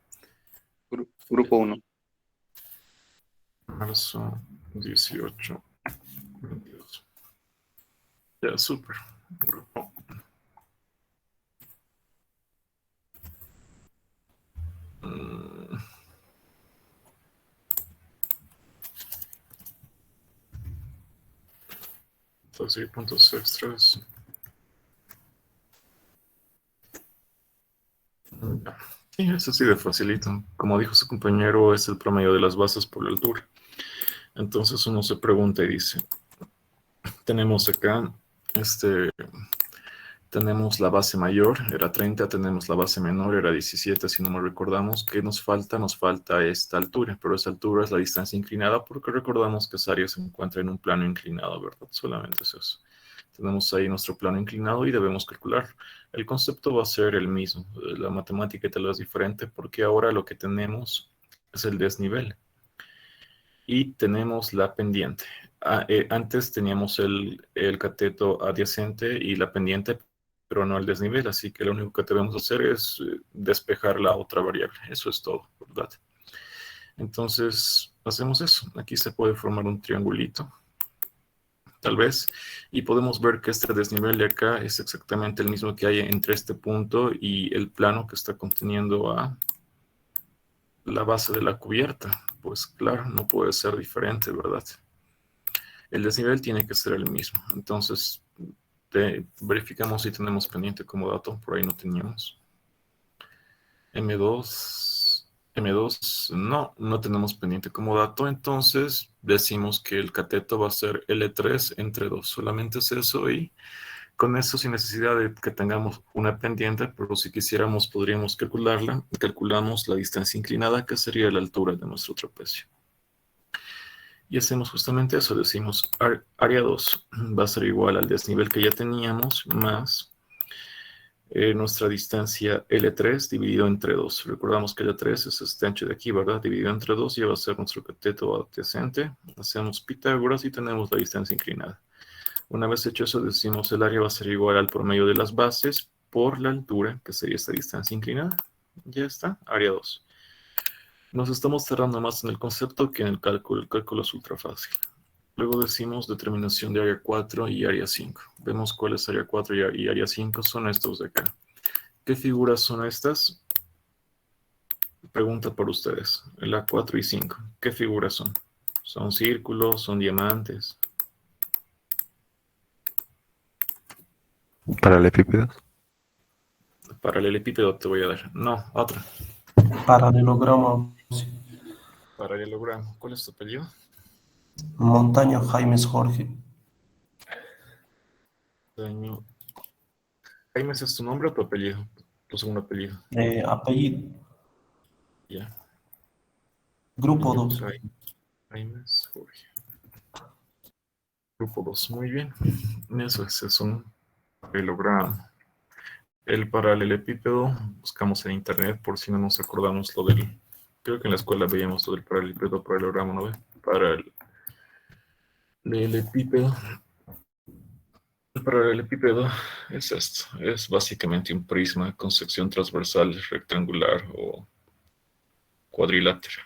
Grupo 1. Marzo 18. 22. Ya, súper. Grupo. Mm, Entonces, puntos extras. Ya. Sí, es así de facilito. Como dijo su compañero, es el promedio de las bases por la altura. Entonces uno se pregunta y dice, tenemos acá, tenemos la base mayor, era 30, tenemos la base menor, era 17, si no me recordamos. ¿Qué nos falta? Nos falta esta altura, pero esa altura es la distancia inclinada porque recordamos que esa área se encuentra en un plano inclinado, ¿verdad? Solamente es eso. Tenemos ahí nuestro plano inclinado y debemos calcular. El concepto va a ser el mismo, la matemática tal vez diferente porque ahora lo que tenemos es el desnivel y tenemos la pendiente. Antes teníamos el cateto adyacente y la pendiente, pero no el desnivel, así que lo único que debemos hacer es despejar la otra variable. Eso es todo, ¿verdad? Entonces, hacemos eso. Aquí se puede formar un triangulito, tal vez, y podemos ver que este desnivel de acá es exactamente el mismo que hay entre este punto y el plano que está conteniendo a la base de la cubierta. Pues claro, no puede ser diferente, ¿verdad? El desnivel tiene que ser el mismo. Entonces, verificamos si tenemos pendiente como dato. Por ahí no teníamos. M2, no tenemos pendiente como dato. Entonces, decimos que el cateto va a ser L3 entre 2. Solamente es eso y con eso sin necesidad de que tengamos una pendiente, pero si quisiéramos podríamos calcularla. Calculamos la distancia inclinada, que sería la altura de nuestro trapecio. Y hacemos justamente eso, decimos área 2 va a ser igual al desnivel que ya teníamos más nuestra distancia L3 dividido entre 2. Recordamos que L3 es este ancho de aquí, ¿verdad? Dividido entre 2 ya va a ser nuestro cateto adyacente. Hacemos Pitágoras y tenemos la distancia inclinada. Una vez hecho eso, decimos el área va a ser igual al promedio de las bases por la altura, que sería esta distancia inclinada. Ya está, área 2. Nos estamos cerrando más en el concepto que en el cálculo. El cálculo es ultra fácil. Luego decimos determinación de área 4 y área 5. Vemos cuál es área 4 y área 5. Son estos de acá. ¿Qué figuras son estas? Pregunta por ustedes. La 4 y 5. ¿Qué figuras son? ¿Son círculos? ¿Son diamantes? Paralelepípedos. Paralelepípedo te voy a dar. No, otra. Paralelogramo. Paralelogramo. ¿Cuál es tu apellido? Montaño Jaimes Jorge. Daño. Jaime, ¿es tu nombre o tu apellido? Tu segundo apellido. Apellido. Ya. Grupo Daño 2. Jaime Jorge. Grupo 2. Muy bien. Eso es un paralelogramo. El paralelepípedo, buscamos en internet por si no nos acordamos lo del... Creo que en la escuela veíamos lo del paralelogramo, ¿no ve? Paralelepípedo. El paralelepípedo es esto. Es básicamente un prisma con sección transversal rectangular o cuadrilátero.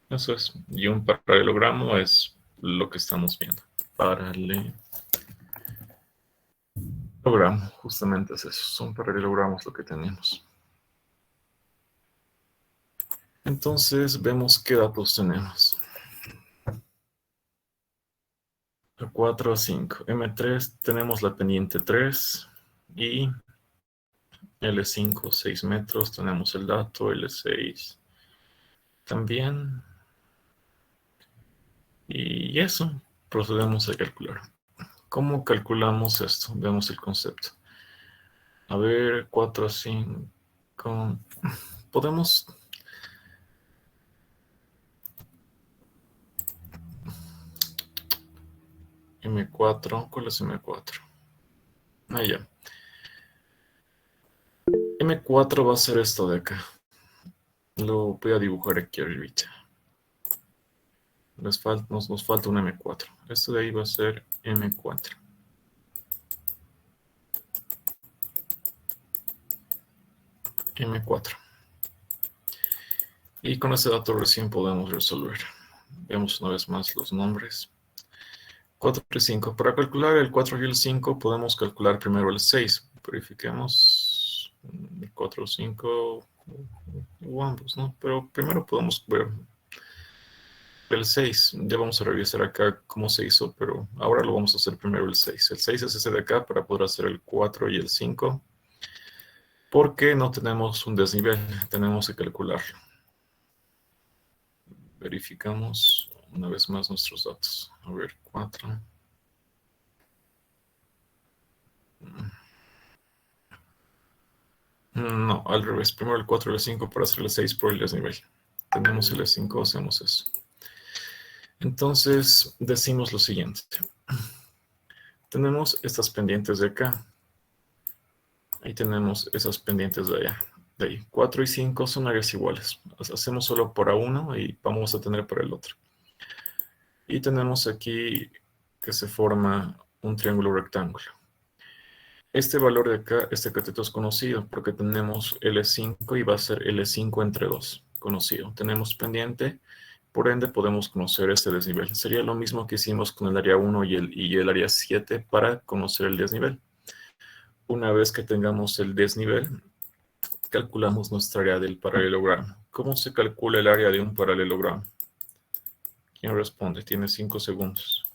Eso es. Y un paralelogramo es lo que estamos viendo. Paralelogramo, justamente es eso. Son paralelogramos lo que tenemos. Entonces vemos qué datos tenemos. 4 a 5. M3 tenemos la pendiente 3 y L5 6 metros. Tenemos el dato L6 también. Y eso, procedemos a calcular. ¿Cómo calculamos esto? Veamos el concepto. A ver, 4 a 5. Podemos... M4, ¿cuál es M4? Ah, ya. M4 va a ser esto de acá. Lo voy a dibujar aquí arribita. Nos falta un M4. Esto de ahí va a ser M4. M4. Y con este dato recién podemos resolver. Veamos una vez más los nombres. 4 y 5. Para calcular el 4 y el 5 podemos calcular primero el 6. Verifiquemos el 4 o 5 o ambos, ¿no? Pero primero podemos ver el 6. Ya vamos a revisar acá cómo se hizo, pero ahora lo vamos a hacer primero el 6. El 6 es ese de acá para poder hacer el 4 y el 5. Porque no tenemos un desnivel, tenemos que calcularlo. Verificamos una vez más nuestros datos. A ver, 4. No, al revés. Primero el 4 y el 5 para hacer el 6 por el desnivel. Tenemos el 5, hacemos eso. Entonces, decimos lo siguiente. Tenemos estas pendientes de acá. Ahí tenemos esas pendientes de allá. De ahí. 4 y 5 son áreas iguales. Hacemos solo para uno y vamos a tener para el otro. Y tenemos aquí que se forma un triángulo rectángulo. Este valor de acá, este cateto es conocido porque tenemos L5 y va a ser L5 entre 2, conocido. Tenemos pendiente, por ende podemos conocer este desnivel. Sería lo mismo que hicimos con el área 1 y el área 7 para conocer el desnivel. Una vez que tengamos el desnivel, calculamos nuestra área del paralelogramo. ¿Cómo se calcula el área de un paralelogramo? ¿Quién responde? Tiene 5 segundos.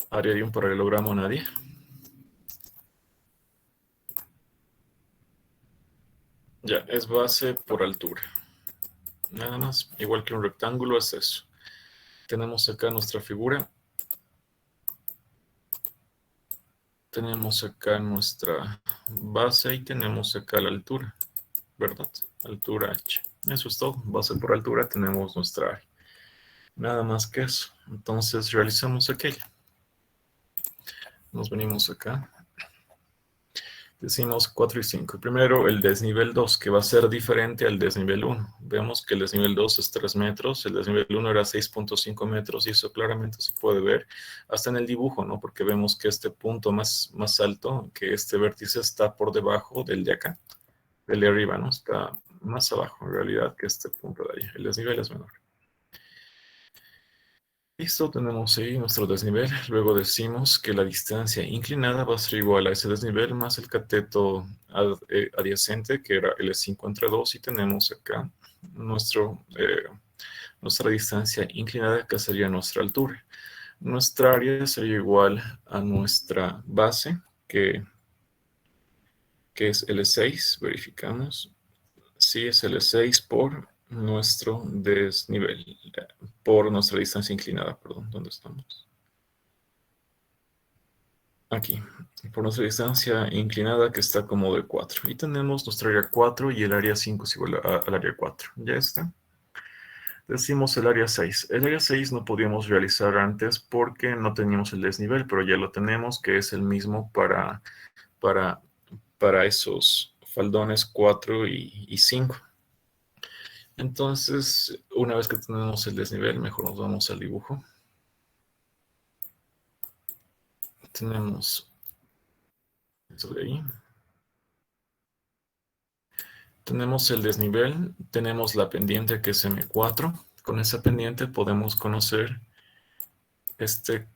Área de un paralelogramo, nadie. Ya, es base por altura. Nada más, igual que un rectángulo es eso. Tenemos acá nuestra figura. Tenemos acá nuestra base y tenemos acá la altura, ¿verdad? Altura h. Eso es todo. Base por altura tenemos nuestra área. Nada más que eso. Entonces realizamos aquello. Nos venimos acá. Decimos 4 y 5. Primero el desnivel 2, que va a ser diferente al desnivel 1. Vemos que el desnivel 2 es 3 metros, el desnivel 1 era 6.5 metros y eso claramente se puede ver hasta en el dibujo, ¿no? Porque vemos que este punto más alto, que este vértice está por debajo del de acá, del de arriba, ¿no? Está más abajo en realidad que este punto de ahí. El desnivel es menor. Listo, tenemos ahí nuestro desnivel. Luego decimos que la distancia inclinada va a ser igual a ese desnivel más el cateto adyacente, que era L5 entre 2, y tenemos acá nuestra distancia inclinada, que sería nuestra altura. Nuestra área sería igual a nuestra base, que es L6. Verificamos. Sí, es L6 por nuestro desnivel, por nuestra distancia inclinada, perdón, ¿dónde estamos? Aquí, por nuestra distancia inclinada que está como de 4. Y tenemos nuestra área 4 y el área 5 es igual al área 4. ¿Ya está? Decimos el área 6. El área 6 no podíamos realizar antes porque no teníamos el desnivel, pero ya lo tenemos, que es el mismo para, para esos faldones 4 y 5. Entonces, una vez que tenemos el desnivel, mejor nos vamos al dibujo. Tenemos esto de ahí. Tenemos el desnivel, tenemos la pendiente que es M4. Con esa pendiente podemos conocer este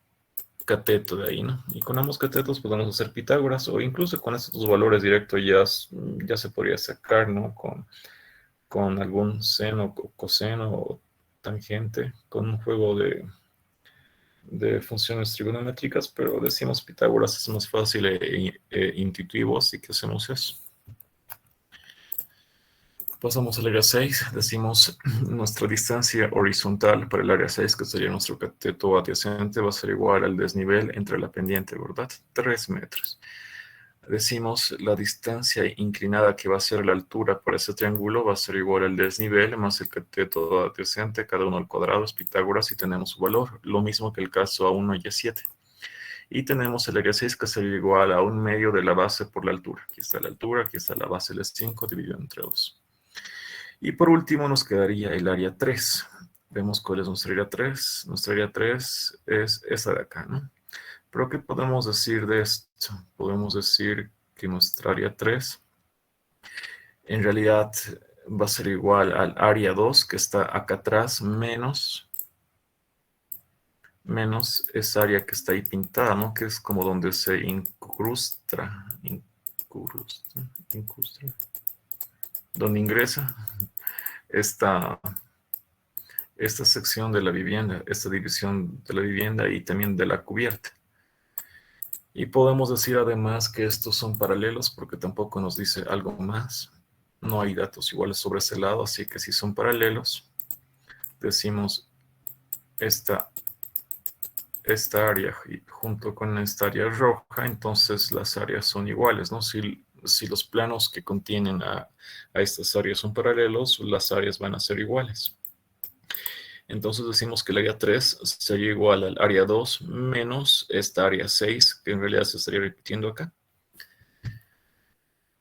cateto de ahí, ¿no? Y con ambos catetos podemos hacer Pitágoras o incluso con estos dos valores directos ya se podría sacar, ¿no? Con algún seno, coseno o tangente, con un juego de funciones trigonométricas, pero decimos Pitágoras es más fácil e intuitivo, así que hacemos eso. Pasamos al área 6, decimos nuestra distancia horizontal para el área 6, que sería nuestro cateto adyacente, va a ser igual al desnivel entre la pendiente, ¿verdad? 3 metros. Decimos la distancia inclinada que va a ser la altura para ese triángulo va a ser igual al desnivel más el cateto adyacente, cada uno al cuadrado es Pitágoras y tenemos su valor, lo mismo que el caso A1 y A7. Y tenemos el área 6 que sería igual a 1/2 de la base por la altura. Aquí está la altura, aquí está la base de 5 dividido entre 2. Y por último nos quedaría el área 3. Vemos cuál es nuestra área 3. Nuestra área 3 es esa de acá, ¿no? Pero ¿qué podemos decir de esto? Podemos decir que nuestra área 3 en realidad va a ser igual al área 2 que está acá atrás menos esa área que está ahí pintada, ¿no? Que es como donde se incrusta, donde ingresa esta sección de la vivienda, esta división de la vivienda y también de la cubierta. Y podemos decir además que estos son paralelos porque tampoco nos dice algo más. No hay datos iguales sobre ese lado, así que si son paralelos, decimos esta área junto con esta área roja, entonces las áreas son iguales, ¿no? Si los planos que contienen a estas áreas son paralelos, las áreas van a ser iguales. Entonces decimos que el área 3 sería igual al área 2 menos esta área 6, que en realidad se estaría repitiendo acá.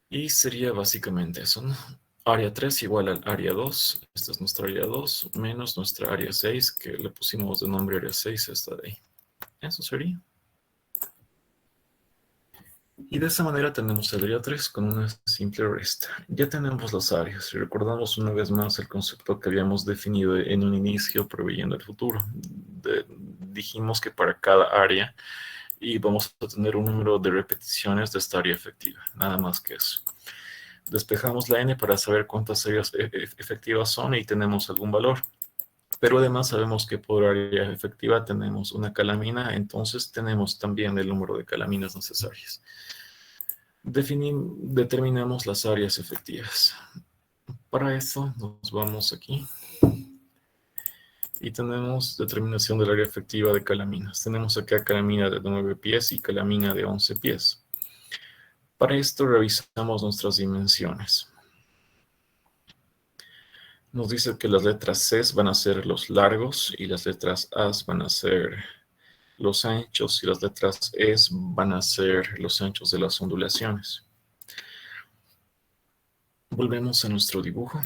Y sería básicamente eso, ¿no? Área 3 igual al área 2, esta es nuestra área 2, menos nuestra área 6, que le pusimos de nombre área 6, esta de ahí. Eso sería. Y de esa manera tenemos el área 3 con una simple resta. Ya tenemos las áreas. Y recordamos una vez más el concepto que habíamos definido en un inicio preveyendo el futuro. Dijimos que para cada área vamos a tener un número de repeticiones de esta área efectiva. Nada más que eso. Despejamos la n para saber cuántas áreas efectivas son y tenemos algún valor. Pero además sabemos que por área efectiva tenemos una calamina, entonces tenemos también el número de calaminas necesarias. Determinamos las áreas efectivas. Para eso nos vamos aquí y tenemos determinación del área efectiva de calaminas. Tenemos acá calamina de 9 pies y calamina de 11 pies. Para esto revisamos nuestras dimensiones. Nos dice que las letras C van a ser los largos y las letras A van a ser los anchos y las letras E van a ser los anchos de las ondulaciones. Volvemos a nuestro dibujo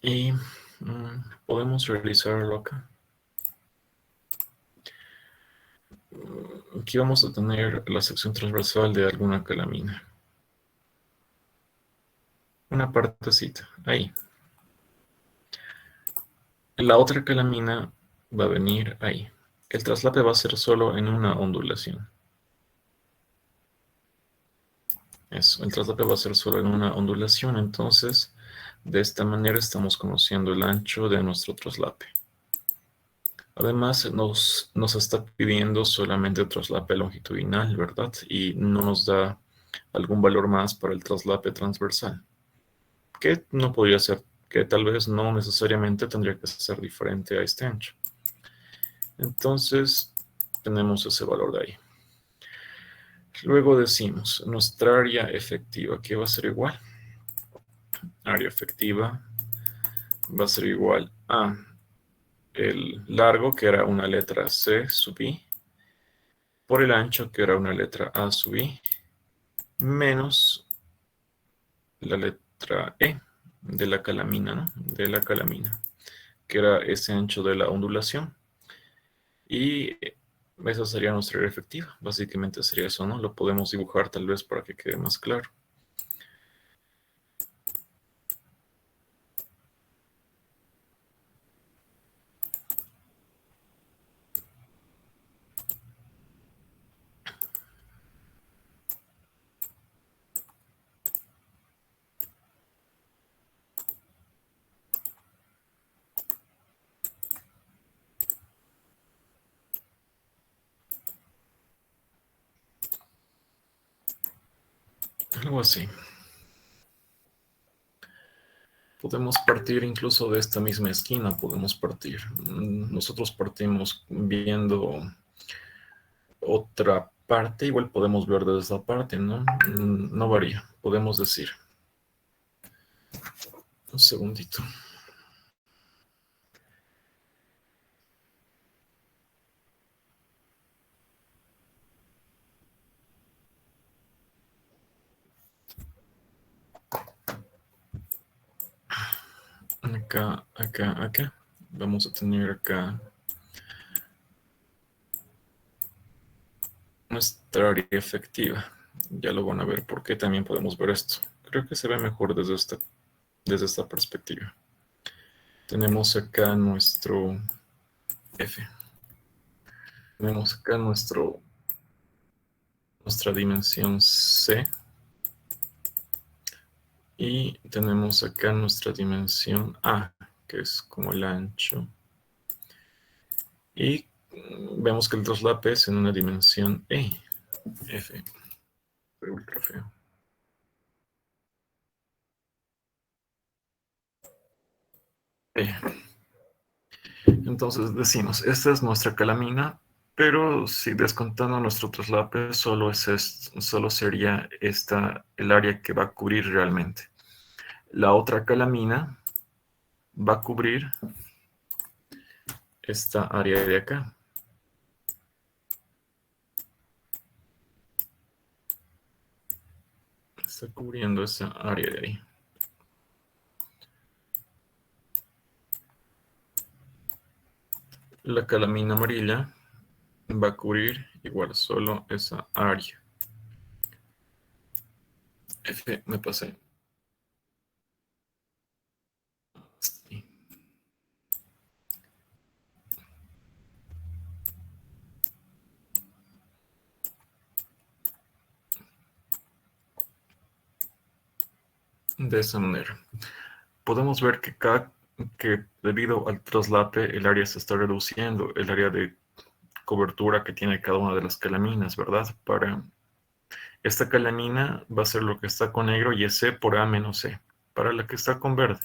y podemos realizarlo acá. Aquí vamos a tener la sección transversal de alguna calamina. Una partecita, ahí. La otra calamina va a venir ahí. El traslape va a ser solo en una ondulación. Eso, el traslape va a ser solo en una ondulación, entonces de esta manera estamos conociendo el ancho de nuestro traslape. Además nos está pidiendo solamente el traslape longitudinal, ¿verdad? Y no nos da algún valor más para el traslape transversal, que no podría ser, que tal vez no necesariamente tendría que ser diferente a este ancho. Entonces tenemos ese valor de ahí. Luego decimos, nuestra área efectiva, que va a ser igual. Área efectiva va a ser igual a el largo, que era una letra C sub i, por el ancho, que era una letra A sub i, menos la letra E de la calamina, ¿no? De la calamina, que era ese ancho de la ondulación. Y esa sería nuestra área efectiva. Básicamente sería eso, ¿no? Lo podemos dibujar tal vez para que quede más claro. Algo así. Podemos partir incluso de esta misma esquina, podemos partir. Nosotros partimos viendo otra parte, igual podemos ver desde esa parte, ¿no? No varía, podemos decir. Un segundito. Acá, acá, acá. Vamos a tener acá nuestra área efectiva. Ya lo van a ver porque también podemos ver esto. Creo que se ve mejor desde esta perspectiva. Tenemos acá nuestro F. Tenemos acá nuestra dimensión C. Y tenemos acá nuestra dimensión A, que es como el ancho. Y vemos que el traslape es en una dimensión E. F. Ultra feo. E. Entonces decimos, esta es nuestra calamina, pero si descontando nuestro traslape, solo sería el área que va a cubrir realmente. La otra calamina va a cubrir esta área de acá. Está cubriendo esa área de ahí. La calamina amarilla va a cubrir igual solo esa área. F, me pasé. Sí. De esa manera. Podemos ver que debido al traslape el área se está reduciendo, el área de cobertura que tiene cada una de las calaminas, ¿verdad? Para esta calamina va a ser lo que está con negro y es C por A menos C. Para la que está con verde,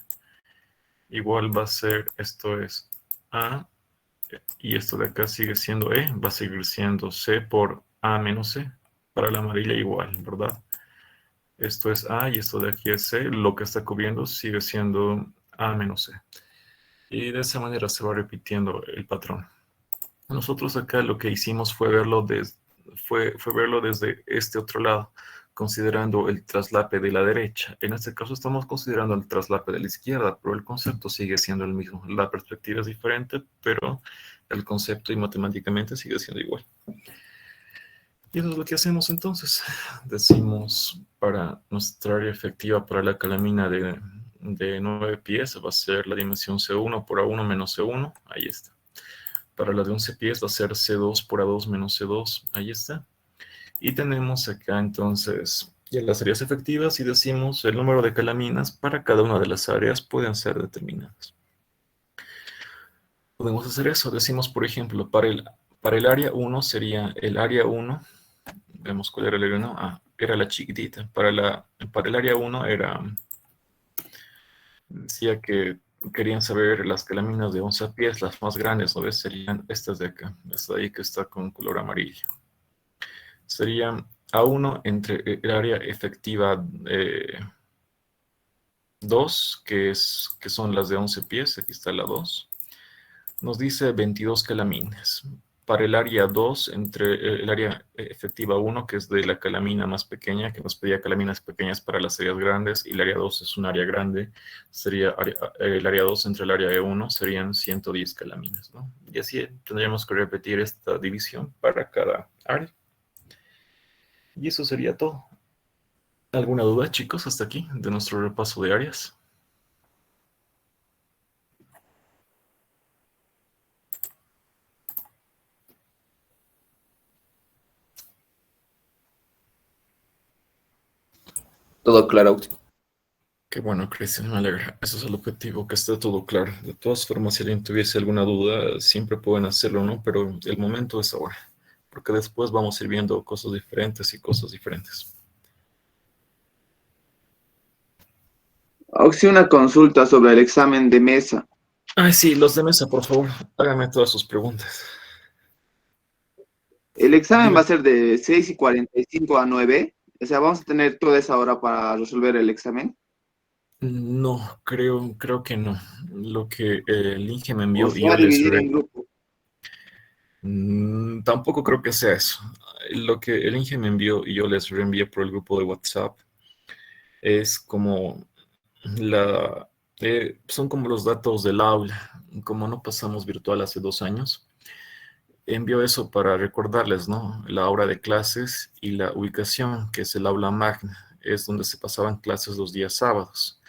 igual va a ser, esto es A, y esto de acá sigue siendo E, va a seguir siendo C por A menos C. Para la amarilla igual, ¿verdad? Esto es A y esto de aquí es C. Lo que está cubriendo sigue siendo A menos C. Y de esa manera se va repitiendo el patrón. Nosotros acá lo que hicimos fue verlo, fue verlo desde este otro lado, considerando el traslape de la derecha. En este caso estamos considerando el traslape de la izquierda, pero el concepto sigue siendo el mismo. La perspectiva es diferente, pero el concepto y matemáticamente sigue siendo igual. Y eso es lo que hacemos entonces. Decimos para nuestra área efectiva para la calamina de 9 pies va a ser la dimensión C1 por A1 menos C1. Ahí está. Para la de 11 pies va a ser C2 por A2 menos C2. Ahí está. Y tenemos acá entonces ya las áreas efectivas y decimos el número de calaminas para cada una de las áreas pueden ser determinadas. Podemos hacer eso. Decimos, por ejemplo, para el área 1 sería el área 1. Vemos cuál era el área 1. Ah, era la chiquitita. Para el área 1 decía que querían saber las calaminas de 11 pies, las más grandes, ¿no ves? Serían estas de acá. Esta de ahí que está con color amarillo. Sería A1 entre el área efectiva 2, que son las de 11 pies, aquí está la 2, nos dice 22 calamines. Para el área 2, entre el área efectiva 1, que es de la calamina más pequeña, que nos pedía calaminas pequeñas para las áreas grandes, y el área 2 es un área grande, sería el área 2 entre el área 1 serían 110 calaminas, ¿no? Y así tendríamos que repetir esta división para cada área. Y eso sería todo. ¿Alguna duda, chicos, hasta aquí de nuestro repaso de áreas? Todo claro. Qué bueno, Cristian, me alegra. Ese es el objetivo, que esté todo claro. De todas formas, si alguien tuviese alguna duda, siempre pueden hacerlo, ¿no? Pero el momento es ahora, porque después vamos a ir viendo cosas diferentes y cosas diferentes. Auxi, una consulta sobre el examen de mesa. Ay, sí, los de mesa, por favor, háganme todas sus preguntas. El examen Dime. va a ser de 6:45 a 9. O sea, vamos a tener toda esa hora para resolver el examen. No, creo que no. Lo que el Inge me O envió se y va yo a les... dividir en grupos. Tampoco creo que sea eso. Lo que el Inge me envió y yo les reenvié por el grupo de WhatsApp es como son como los datos del aula. Como no pasamos virtual hace 2 años, envió eso para recordarles, ¿no? La hora de clases y la ubicación, que es el aula magna, es donde se pasaban clases los días sábados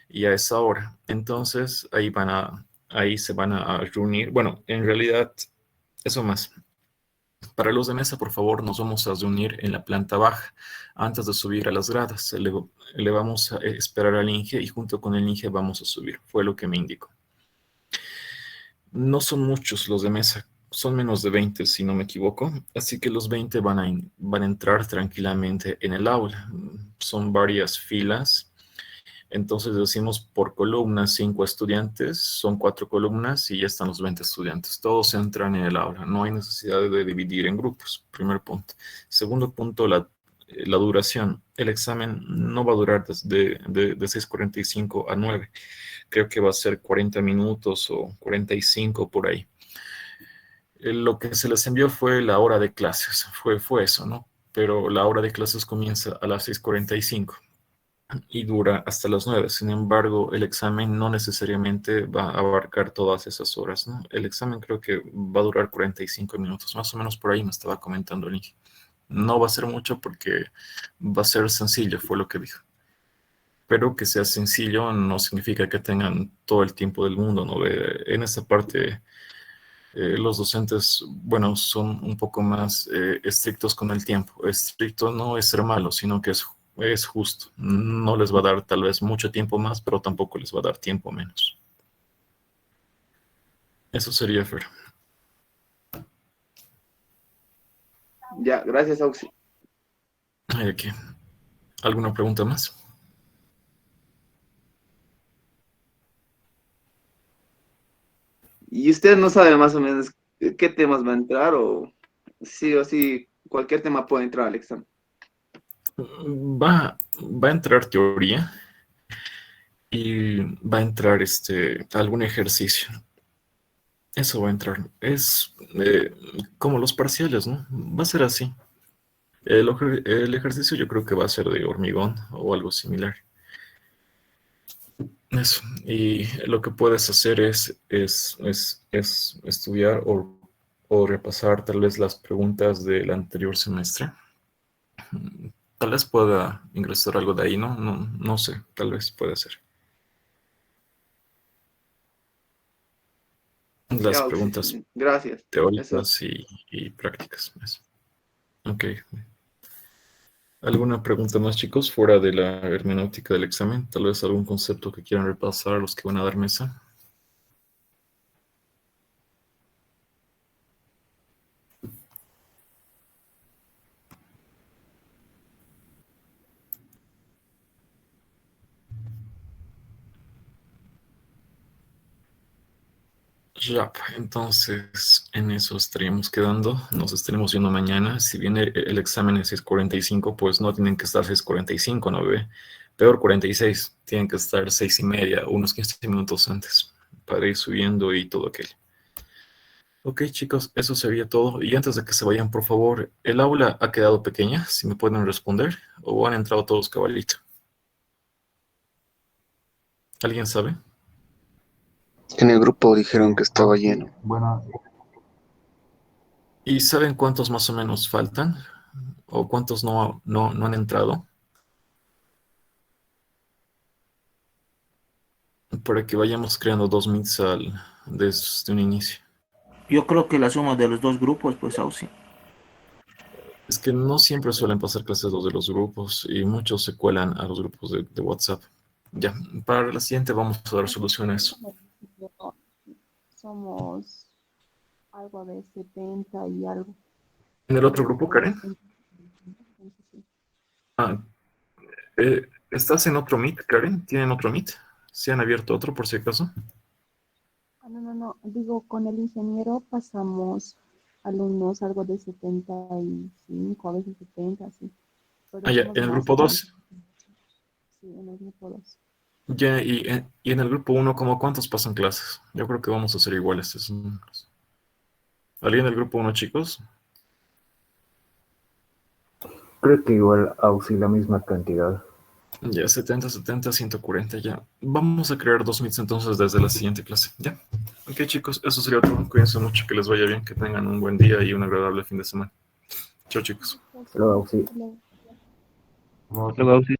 y a esa hora. Entonces ahí se van a reunir. Bueno, en realidad, eso más. Para los de mesa, por favor, nos vamos a reunir en la planta baja antes de subir a las gradas. Le vamos a esperar al Inge y junto con el Inge vamos a subir. Fue lo que me indicó. No son muchos los de mesa, son menos de 20 si no me equivoco, así que los 20 van a entrar tranquilamente en el aula. Son varias filas. Entonces decimos por columna 5 estudiantes, son 4 columnas y ya están los 20 estudiantes. Todos entran en el aula, no hay necesidad de dividir en grupos, primer punto. Segundo punto, la duración. El examen no va a durar de 6:45 a 9. Creo que va a ser 40 minutos o 45 por ahí. Lo que se les envió fue la hora de clases, fue eso, ¿no? Pero la hora de clases comienza a las 6:45 y dura hasta las 9. Sin embargo, el examen no necesariamente va a abarcar todas esas horas, ¿no? El examen creo que va a durar 45 minutos, más o menos por ahí me estaba comentando el Inge. No va a ser mucho porque va a ser sencillo, fue lo que dijo. Pero que sea sencillo no significa que tengan todo el tiempo del mundo, ¿no? En esa parte, los docentes, bueno, son un poco más estrictos con el tiempo. Estricto no es ser malo, sino que es justo. No les va a dar tal vez mucho tiempo más, pero tampoco les va a dar tiempo menos. Eso sería, Fer. Ya, gracias, Auxi. Hay aquí. ¿Alguna pregunta más? ¿Y usted no sabe más o menos qué temas va a entrar o sí, cualquier tema puede entrar al examen? Va a entrar teoría y va a entrar algún ejercicio. Eso va a entrar. Es como los parciales, ¿no? Va a ser así. El ejercicio yo creo que va a ser de hormigón o algo similar. Eso. Y lo que puedes hacer es estudiar o repasar tal vez las preguntas del anterior semestre. Tal vez pueda ingresar algo de ahí, ¿no? No sé, tal vez puede ser. Ya, Las Auxi, preguntas gracias. Eso. teóricas y prácticas. Eso. Ok. ¿Alguna pregunta más, chicos, fuera de la hermenéutica del examen? Tal vez algún concepto que quieran repasar a los que van a dar mesa. Ya, entonces en eso estaríamos quedando. Nos estaremos viendo mañana. Si bien el examen es 6:45, pues no tienen que estar 6:45, ¿no ve? Peor 46. Tienen que estar 6:30, unos 15 minutos antes para ir subiendo y todo aquello. Ok, chicos, eso sería todo. Y antes de que se vayan, por favor, ¿el aula ha quedado pequeña? Si me pueden responder. ¿O han entrado todos cabalito? ¿Alguien sabe? En el grupo dijeron que estaba lleno. Buenas. ¿Y saben cuántos más o menos faltan? ¿O cuántos no han entrado? Para que vayamos creando 2 meets desde un inicio. Yo creo que la suma de los dos grupos, pues, Ausi. Es que no siempre suelen pasar clases los de los grupos y muchos se cuelan a los grupos de WhatsApp. Ya, para la siguiente vamos a dar solución a eso. Somos algo de 70 y algo. ¿En el otro grupo, Karen? Ah, ¿estás en otro Meet, Karen? ¿Tienen otro Meet? ¿Se han abierto otro por si acaso? No. Digo, con el ingeniero pasamos alumnos algo de 75, a veces 70, sí. Pero Ya, somos en el más grupo 2. Sí, en el grupo 2. Ya, y en el grupo 1, ¿cómo cuántos pasan clases? Yo creo que vamos a hacer iguales esos números. ¿Alguien del grupo 1, chicos? Creo que igual Auxi la misma cantidad. Ya, 70, 140, ya. Vamos a crear 2 meets entonces desde la siguiente clase. Ya. Ok, chicos, eso sería todo. Cuídense mucho, que les vaya bien, que tengan un buen día y un agradable fin de semana. Chao, chicos. Luego Auxi. Luego. Luego, sí.